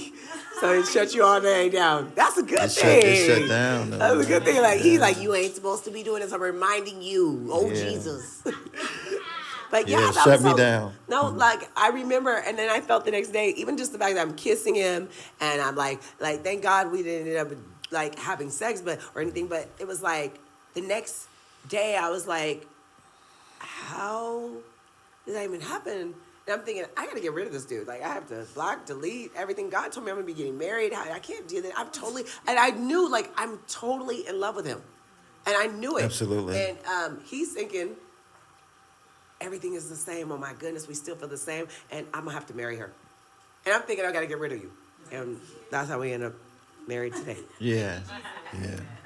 Speaker 2: so it shut you all day down. That's a good thing.
Speaker 3: it shut down.
Speaker 2: That's a good thing. Like, he's like, you ain't supposed to be doing this. I'm reminding you. Oh,
Speaker 3: Yeah.
Speaker 2: Jesus. But
Speaker 3: Yeah,
Speaker 2: yeah, that
Speaker 3: shut
Speaker 2: was
Speaker 3: me
Speaker 2: so,
Speaker 3: down.
Speaker 2: No, like, I remember, and then I felt the next day, even just the fact that I'm kissing him, and I'm like, thank God we didn't end up, like, having sex, or anything, but it was like, the next day, I was like, how did that even happen? And I'm thinking, I gotta get rid of this dude. Like, I have to block, delete everything. God told me I'm gonna be getting married. I can't do that. And I knew, like, I'm totally in love with him. And I knew it.
Speaker 3: Absolutely.
Speaker 2: And he's thinking, everything is the same. Oh my goodness, we still feel the same. And I'm gonna have to marry her. And I'm thinking, I gotta get rid of you. And that's how we end up married today.
Speaker 3: Yeah.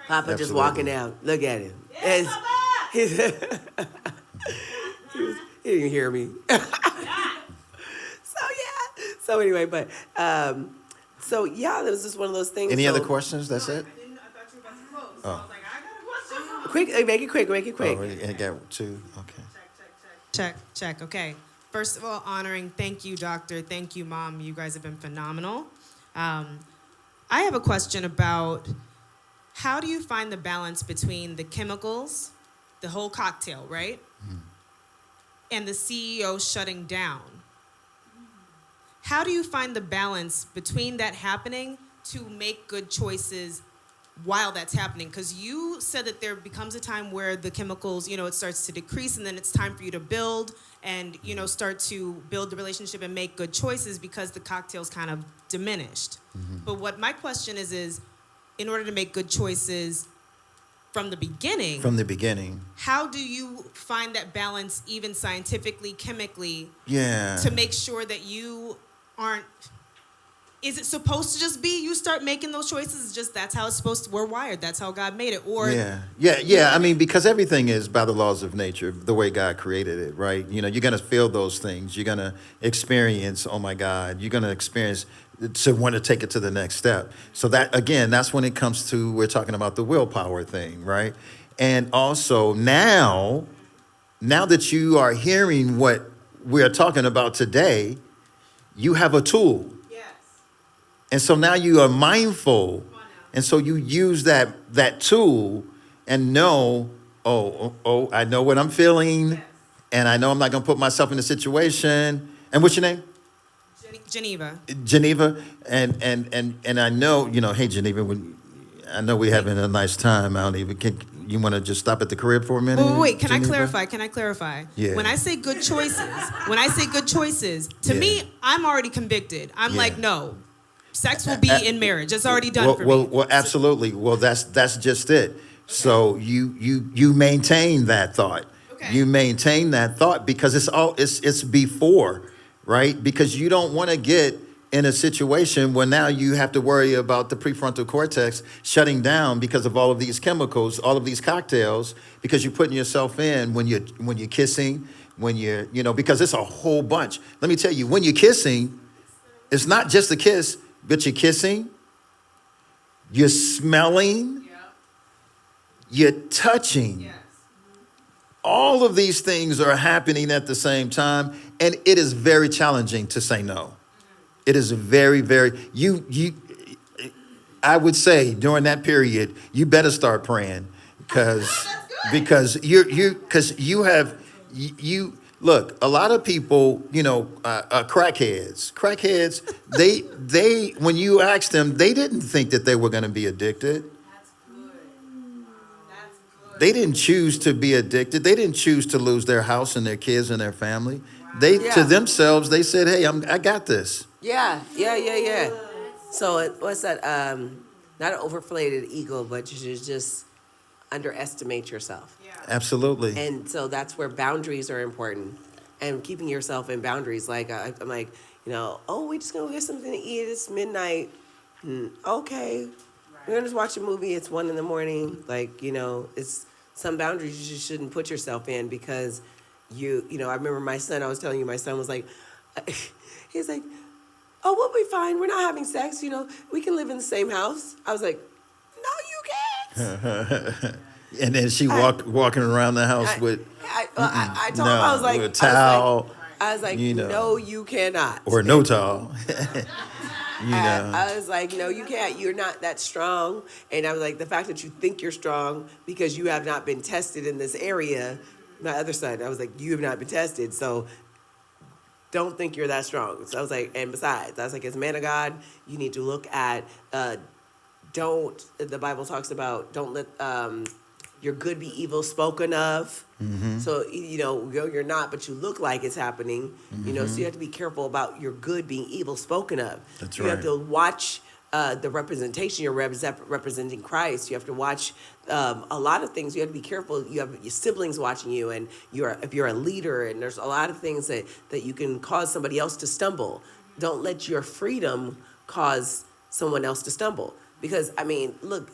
Speaker 2: Papa just
Speaker 3: Absolutely. walking
Speaker 2: out. Look at him. He didn't even hear me. So anyway, but so yeah, it was just one of those things.
Speaker 3: Any
Speaker 2: so,
Speaker 3: other questions? That's it?
Speaker 5: I thought you were about to close. So I was like, I got a question.
Speaker 2: Quick, make it quick.
Speaker 3: Oh, and got two. Okay.
Speaker 5: Check. Okay. First of all, honoring. Thank you, doctor. Thank you, mom. You guys have been phenomenal. I have a question about how do you find the balance between the chemicals, the whole cocktail, right? And the CEO shutting down. How do you find the balance between that happening to make good choices while that's happening? Because you said that there becomes a time where the chemicals, it starts to decrease, and then it's time for you to build and, start to build the relationship and make good choices because the cocktail's kind of diminished. But what my question is in order to make good choices from the beginning, how do you find that balance, even scientifically, chemically, to make sure that you aren't? Is it supposed to just be you start making those choices? It's just that's how it's supposed to. We're wired. That's how God made it. Or
Speaker 3: I mean, because everything is by the laws of nature, the way God created it, right? You're gonna feel those things. You're gonna experience. Oh my God! You're gonna experience to want to take it to the next step. So that again, that's when it comes to we're talking about the willpower thing, right? And also now that you are hearing what we are talking about today, you have a tool. And so now you are mindful. And so you use that tool and know, I know what I'm feeling. Yes. And I know I'm not going to put myself in a situation. And what's your name?
Speaker 5: Geneva.
Speaker 3: And I know, hey, Geneva, I know we're having a nice time. You want to just stop at the crib for a minute?
Speaker 5: Wait, can
Speaker 3: Geneva?
Speaker 5: I clarify?
Speaker 3: Yeah.
Speaker 5: When I say good choices, to me, I'm already convicted. I'm like, no. Sex will be in marriage. It's already done for me.
Speaker 3: Well, absolutely. Well, that's just it. Okay. So you maintain that thought. Okay. You maintain that thought because it's before, right? Because you don't want to get in a situation where now you have to worry about the prefrontal cortex shutting down because of all of these chemicals, all of these cocktails, because you're putting yourself in when you're kissing, when you're, because it's a whole bunch. Let me tell you, when you're kissing, it's not just a kiss. But you're kissing, you're smelling, you're touching. Yes. All of these things are happening at the same time, and it is very challenging to say no. It is very, very, I would say during that period, you better start praying because look, a lot of people, crackheads, they, when you ask them, they didn't think that they were going to be addicted.
Speaker 5: That's good.
Speaker 3: They didn't choose to be addicted. They didn't choose to lose their house and their kids and their family.
Speaker 5: Wow.
Speaker 3: To themselves, they said, hey, I got this.
Speaker 2: Yeah. So what's that? Not an overinflated ego, but you should just underestimate yourself.
Speaker 5: Yeah.
Speaker 3: Absolutely.
Speaker 2: And so that's where boundaries are important, and keeping yourself in boundaries. Like I'm like, we just gonna get something to eat. It's midnight. Okay, we're gonna just watch a movie. It's 1 a.m. Like it's some boundaries you just shouldn't put yourself in because I remember my son. I was telling you, my son was like, he's like, oh, we'll be fine. We're not having sex. We can live in the same house. I was like, no, you can't.
Speaker 3: And then she walking around the house with.
Speaker 2: I told him, I was like,
Speaker 3: with a towel.
Speaker 2: I was like, no, you cannot.
Speaker 3: Or no towel.
Speaker 2: I was like, no, you can't. You're not that strong. And I was like, the fact that you think you're strong because you have not been tested in this area. My other son, I was like, you have not been tested, so don't think you're that strong. So I was like, and besides, I was like, as a man of God, you need to look at, the Bible talks about, don't let, your good be evil spoken of. So, you're not, but you look like it's happening. So you have to be careful about your good being evil spoken of.
Speaker 3: That's
Speaker 2: You have
Speaker 3: right.
Speaker 2: to watch the representation. You're representing Christ. You have to watch a lot of things. You have to be careful. You have your siblings watching you, and if you're a leader, and there's a lot of things that you can cause somebody else to stumble. Don't let your freedom cause someone else to stumble. Because, look,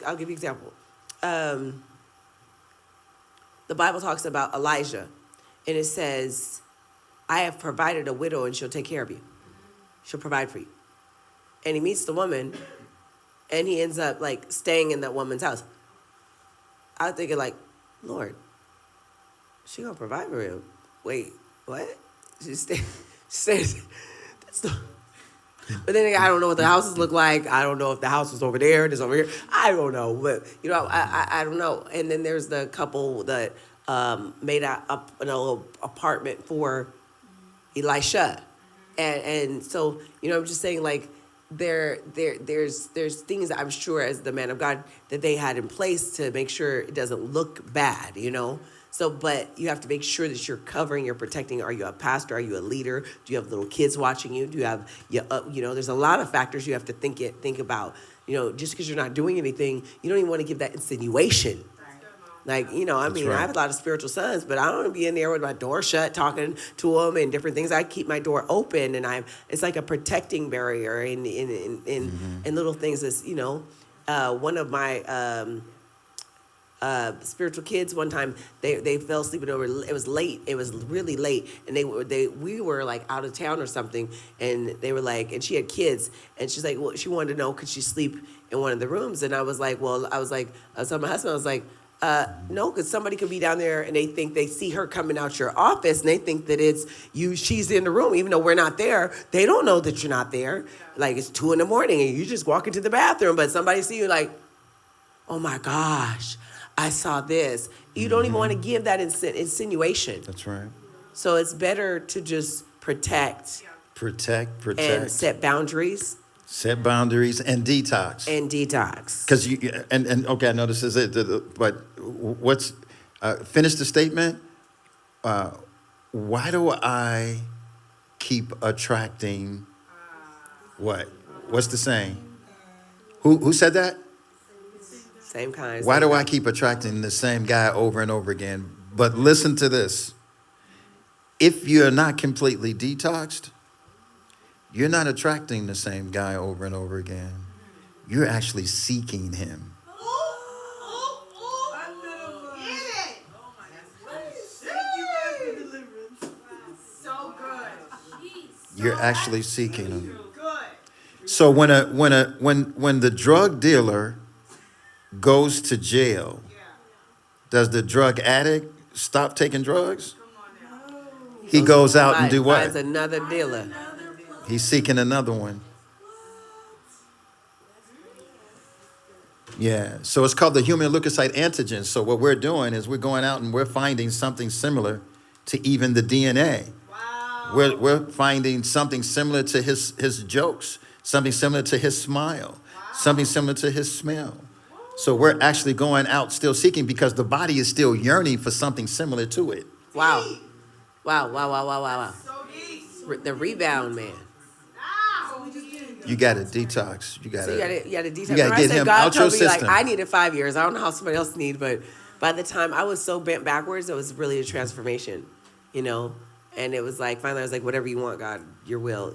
Speaker 2: I'll give you an example. The Bible talks about Elijah, and it says, I have provided a widow, and she'll take care of you. She'll provide for you. And he meets the woman, and he ends up, staying in that woman's house. I was thinking, Lord, she gonna provide for him. Wait, what? She stays. But then I don't know what the houses look like. I don't know if the house is over there, it is over here. I don't know. But, I don't know. And then there's the couple that made a little apartment for Elisha. And so, I'm just saying, there's things that I'm sure as the man of God that they had in place to make sure it doesn't look bad, So, but you have to make sure that you're covering, you're protecting. Are you a pastor? Are you a leader? Do you have little kids watching you? Do you have, there's a lot of factors you have to think about. Just because you're not doing anything, you don't even want to give that insinuation. I have a lot of spiritual sons, but I don't want to be in there with my door shut, talking to them and different things. I keep my door open, and it's like a protecting barrier in little things. That's one of my spiritual kids. One time they fell asleep, and it was late. It was really late, and we were out of town or something, and they were and she had kids, and she's like, well, she wanted to know could she sleep in one of the rooms, and I was like, well, I was telling my husband, I was like, no, because somebody could be down there and they see her coming out your office and they think that it's you, she's in the room, even though we're not there. They don't know that you're not there. It's 2 a.m. and you just walk into the bathroom, but somebody see you oh my gosh, I saw this. You don't even want to give that insinuation.
Speaker 3: That's right.
Speaker 2: So it's better to just protect. And set boundaries.
Speaker 3: Set boundaries and detox.
Speaker 2: Because
Speaker 3: okay, I know this is it, but what's finish the statement. Why do I keep attracting what? What's the saying? Who said that?
Speaker 2: Same kind.
Speaker 3: Why do I keep attracting the same guy over and over again? But listen to this. If you're not completely detoxed, you're not attracting the same guy over and over again. You're actually seeking him. You're actually seeking him. So when the drug dealer goes to jail, does the drug addict stop taking drugs? He goes out and do what?
Speaker 2: Finds another dealer.
Speaker 3: He's seeking another one. Yeah. So it's called the human leukocyte antigen. So what we're doing is we're going out and we're finding something similar to even the DNA. Wow. We're finding something similar to his jokes, something similar to his smile, something similar to his smell. So we're actually going out still seeking because the body is still yearning for something similar to it.
Speaker 2: Wow. The rebound man.
Speaker 3: You got to detox. You got to
Speaker 2: detox.
Speaker 3: You got to get him
Speaker 2: God
Speaker 3: out your
Speaker 2: told me,
Speaker 3: system.
Speaker 2: I needed 5 years. I don't know how somebody else needs, but by the time I was so bent backwards, it was really a transformation, And it was finally I was whatever you want, God, your will,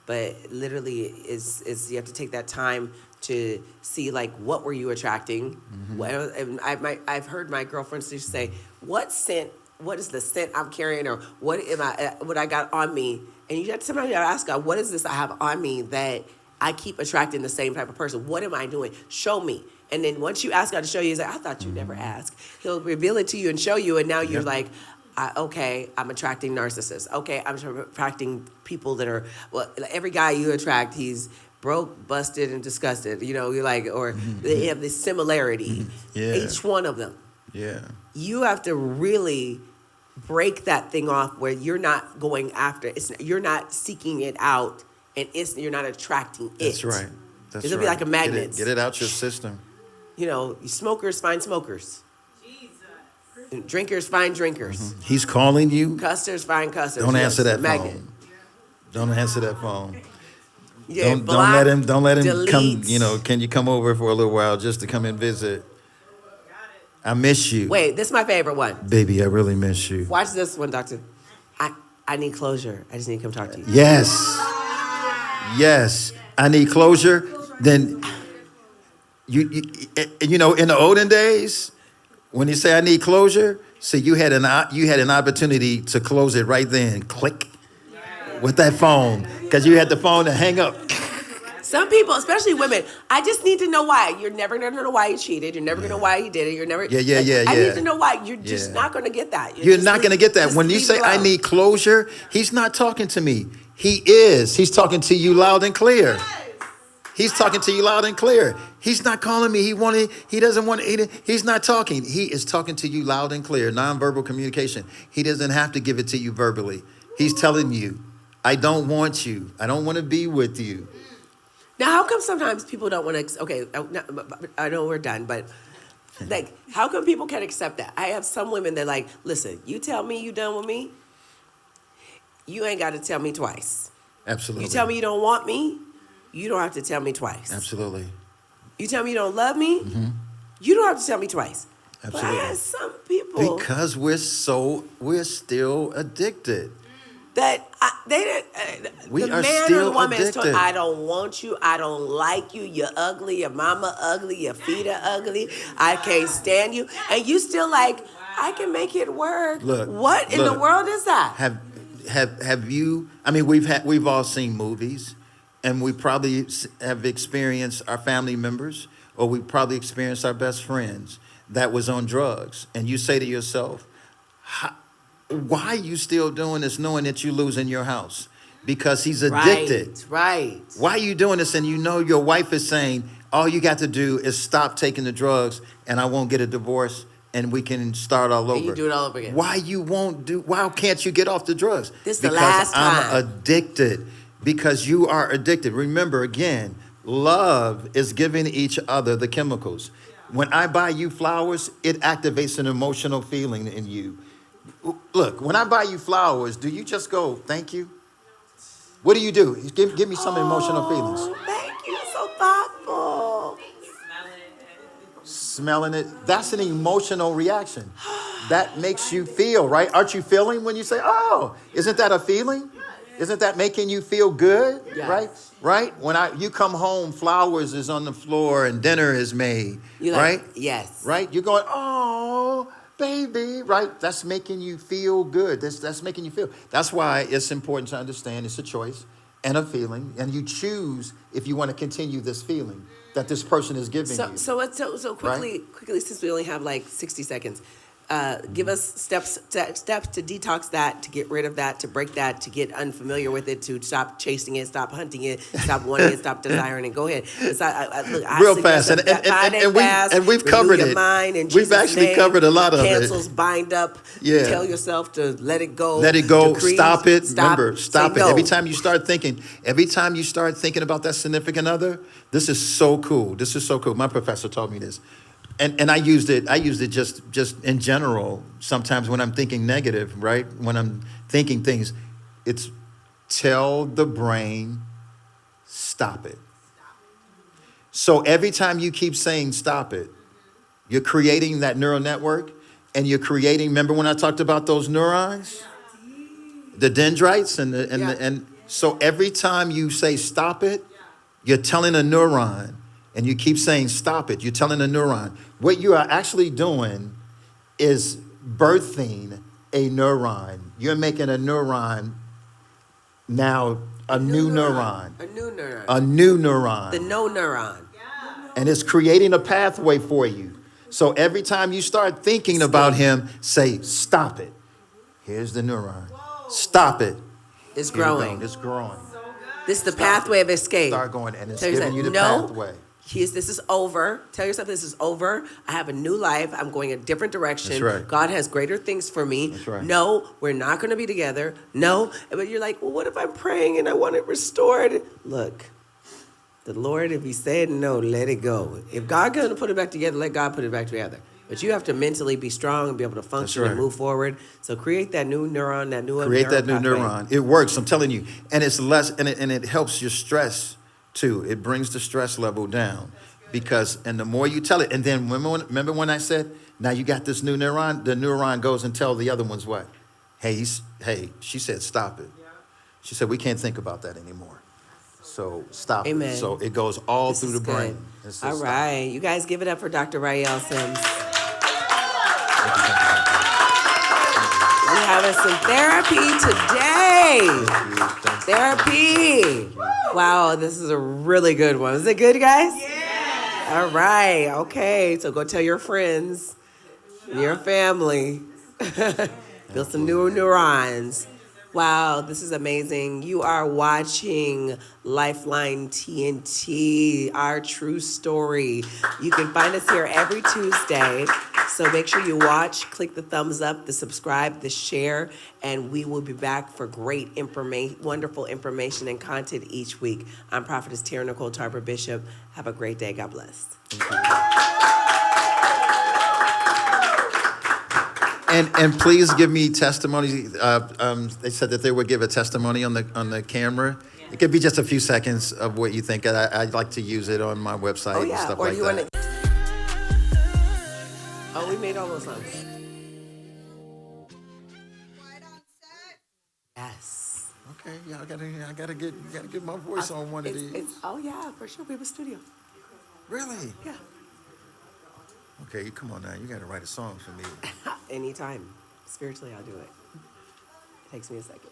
Speaker 2: But literally, is you have to take that time to see what were you attracting. And I've heard my girlfriends used to say, what is the scent I'm carrying, or what I got on me? And you have to sometimes ask God, what is this I have on me that I keep attracting the same type of person? What am I doing? Show me. And then once you ask God to show you, he's I thought you'd never ask. He'll reveal it to you and show you, and now you're okay, I'm attracting narcissists. Okay, I'm attracting people that are, every guy you attract, he's broke, busted, and disgusted. Or they have this similarity.
Speaker 3: Yeah.
Speaker 2: Each one of them.
Speaker 3: Yeah.
Speaker 2: You have to really break that thing off where you're not going after it. You're not seeking it out, and you're not attracting it.
Speaker 3: That's right.
Speaker 2: It'll be like a magnet.
Speaker 3: Get it out your system.
Speaker 2: You know, smokers find smokers. Drinkers find drinkers.
Speaker 3: He's calling you.
Speaker 2: Cussers find cussers.
Speaker 3: Don't
Speaker 2: Yes,
Speaker 3: answer that
Speaker 2: Megan.
Speaker 3: phone. Don't answer that phone.
Speaker 2: Yeah,
Speaker 3: Don't
Speaker 2: block,
Speaker 3: let him. Don't let him come.
Speaker 2: delete.
Speaker 3: You know, can you come over for a little while just to come and visit? I miss you.
Speaker 2: Wait, this is my favorite one.
Speaker 3: Baby, I really miss you.
Speaker 2: Watch this one, doctor. I need closure. I just need to come talk to you.
Speaker 3: Yes. Yes. I need closure. Then you know, in the olden days, when you say I need closure, so you had an opportunity to close it right then. Click with that phone, because you had the phone to hang up.
Speaker 2: Some people, especially women, I just need to know why. You're never going to know why he cheated. You're never going to know why he did it. You're never.
Speaker 3: Yeah.
Speaker 2: I need to know why. You're just not going to get that.
Speaker 3: You're not going to get that.
Speaker 2: just
Speaker 3: When you
Speaker 2: leave
Speaker 3: say
Speaker 2: it
Speaker 3: I
Speaker 2: alone.
Speaker 3: need closure, he's not talking to me. He is. He's talking to you loud and clear. He's talking to you loud and clear. He's not calling me. He doesn't want to. He's not talking. He is talking to you loud and clear. Nonverbal communication. He doesn't have to give it to you verbally. He's telling you, I don't want you. I don't want to be with you.
Speaker 2: Now, how come sometimes people don't want to? Okay, I know we're done, but like, how come people can't accept that? I have some women that like, listen, you tell me you done with me, you ain't got to tell me twice.
Speaker 3: Absolutely.
Speaker 2: You tell me you don't want me, you don't have to tell me twice.
Speaker 3: Absolutely.
Speaker 2: You tell me you don't love me, you don't have to tell me twice.
Speaker 3: Absolutely.
Speaker 2: But I have some people
Speaker 3: Because we're still addicted.
Speaker 2: that they didn't.
Speaker 3: We
Speaker 2: the
Speaker 3: are
Speaker 2: man or
Speaker 3: still
Speaker 2: the woman is told,
Speaker 3: addicted.
Speaker 2: I don't want you. I don't like you. You're ugly. Your mama ugly. Your feet are ugly. I can't stand you. And you still like, I can make it work.
Speaker 3: Look,
Speaker 2: what in the
Speaker 3: look.
Speaker 2: world is that?
Speaker 3: Have you? I mean, we've all seen movies, and we probably have experienced our family members, or we probably experienced our best friends that was on drugs, and you say to yourself, why are you still doing this knowing that you're losing your house? Because he's addicted.
Speaker 2: Right.
Speaker 3: Why are you doing this? And you know your wife is saying, all you got to do is stop taking the drugs and I won't get a divorce and we can start all over.
Speaker 2: And you do it all over again.
Speaker 3: Why can't you get off the drugs?
Speaker 2: This is the last time.
Speaker 3: I'm addicted. Because you are addicted. Remember, again, love is giving each other the chemicals. When I buy you flowers, it activates an emotional feeling in you. Look, when I buy you flowers, do you just go, thank you? What do? Give me some emotional feelings.
Speaker 2: Thank you. So thoughtful.
Speaker 3: Smelling it, that's an emotional reaction. That makes you feel, right? Aren't you feeling when you say, oh, isn't that a feeling? Isn't that making you feel good?
Speaker 2: Yes.
Speaker 3: Right? Right? When you come home, flowers is on the floor and dinner is made. Right?
Speaker 2: Yes.
Speaker 3: Right? You're going, oh, baby, right? That's making you feel good. That's making you feel. That's why it's important to understand it's a choice and a feeling, and you choose if you want to continue this feeling that this person is giving you.
Speaker 2: So quickly, since we only have like 60 seconds, give us steps to detox that, to get rid of that, to break that, to get unfamiliar with it, to stop chasing it, stop hunting it, stop wanting it, stop desiring it. Go ahead.
Speaker 3: Real fast, and we've covered it. We've actually covered a lot of it.
Speaker 2: Cancels, bind up.
Speaker 3: Yeah.
Speaker 2: Tell yourself to let it go.
Speaker 3: Let it go.
Speaker 2: Decree,
Speaker 3: Stop it.
Speaker 2: stop,
Speaker 3: Remember, stop
Speaker 2: say
Speaker 3: it.
Speaker 2: no.
Speaker 3: Every time you start thinking about that significant other, this is so cool. This is so cool. My professor taught me this. And I used it just in general. Sometimes when I'm thinking negative, right? When I'm thinking things, it's tell the brain, stop it. So every time you keep saying stop it, you're creating that neural network, and you're creating, remember when I talked about those neurons? The dendrites and so every time you say stop it, you're telling a neuron. And you keep saying, stop it. You're telling a neuron. What you are actually doing is birthing a neuron. You're making a neuron now a new neuron.
Speaker 2: A new neuron.
Speaker 3: A new neuron.
Speaker 2: The no neuron.
Speaker 3: And it's creating a pathway for you. So every time you start thinking about him, say, stop it. Here's the neuron. Stop it.
Speaker 2: It's
Speaker 3: Here we go.
Speaker 2: growing.
Speaker 3: It's growing.
Speaker 2: This is the pathway of escape.
Speaker 3: Start going, and it's
Speaker 2: Tell
Speaker 3: giving
Speaker 2: yourself,
Speaker 3: you the
Speaker 2: no,
Speaker 3: pathway.
Speaker 2: This is over. Tell yourself this is over. I have a new life. I'm going a different direction.
Speaker 3: That's right.
Speaker 2: God has greater things for me.
Speaker 3: That's right.
Speaker 2: No, we're not going to be together. No. But you're like, well, what if I'm praying and I want it restored? Look, The Lord, if he said no, let it go. If God gonna put it back together, let God put it back together. But you have to mentally be strong and be able to function
Speaker 3: right.
Speaker 2: and move forward. So create that new neuron, that new
Speaker 3: Create that new
Speaker 2: pathway.
Speaker 3: neuron. It works, I'm telling you. And it's less, and it helps your stress too. It brings the stress level down. Because, and the more you tell it, and then remember when I said, now you got this new neuron, the neuron goes and tell the other ones what? Hey, she said, stop it. She said, we can't think about that anymore. So stop
Speaker 2: Amen.
Speaker 3: it. So it goes all
Speaker 2: This
Speaker 3: through
Speaker 2: is
Speaker 3: the brain.
Speaker 2: good.
Speaker 3: It says,
Speaker 2: All
Speaker 3: stop.
Speaker 2: right. You guys give it up for Dr. Ryeal Sims. We're having some therapy today. Therapy. Wow, this is a really good one. Is it good, guys? Yeah. All right. Okay. So go tell your friends and your family. Build some new neurons. Wow, this is amazing. You are watching Lifeline TNT, our true story. You can find us here every Tuesday. So make sure you watch, click the thumbs up, the subscribe, the share, and we will be back for great information, wonderful information and content each week. I'm Prophetess Taryn Tarver Bishop. Have a great day. God bless.
Speaker 3: And please give me testimonies. They said that they would give a testimony on the camera. It could be just a few seconds of what you think. I'd like to use it on my website and stuff
Speaker 2: or
Speaker 3: like
Speaker 2: you
Speaker 3: that.
Speaker 2: want to? Oh, we made all those songs. Yes.
Speaker 3: Okay, yeah, I gotta get my voice on one of these.
Speaker 2: Oh yeah, for sure. We have a studio.
Speaker 3: Really?
Speaker 2: Yeah.
Speaker 3: Okay, come on now. You gotta write a song for me.
Speaker 2: Anytime. Spiritually, I'll do it. Takes me a second.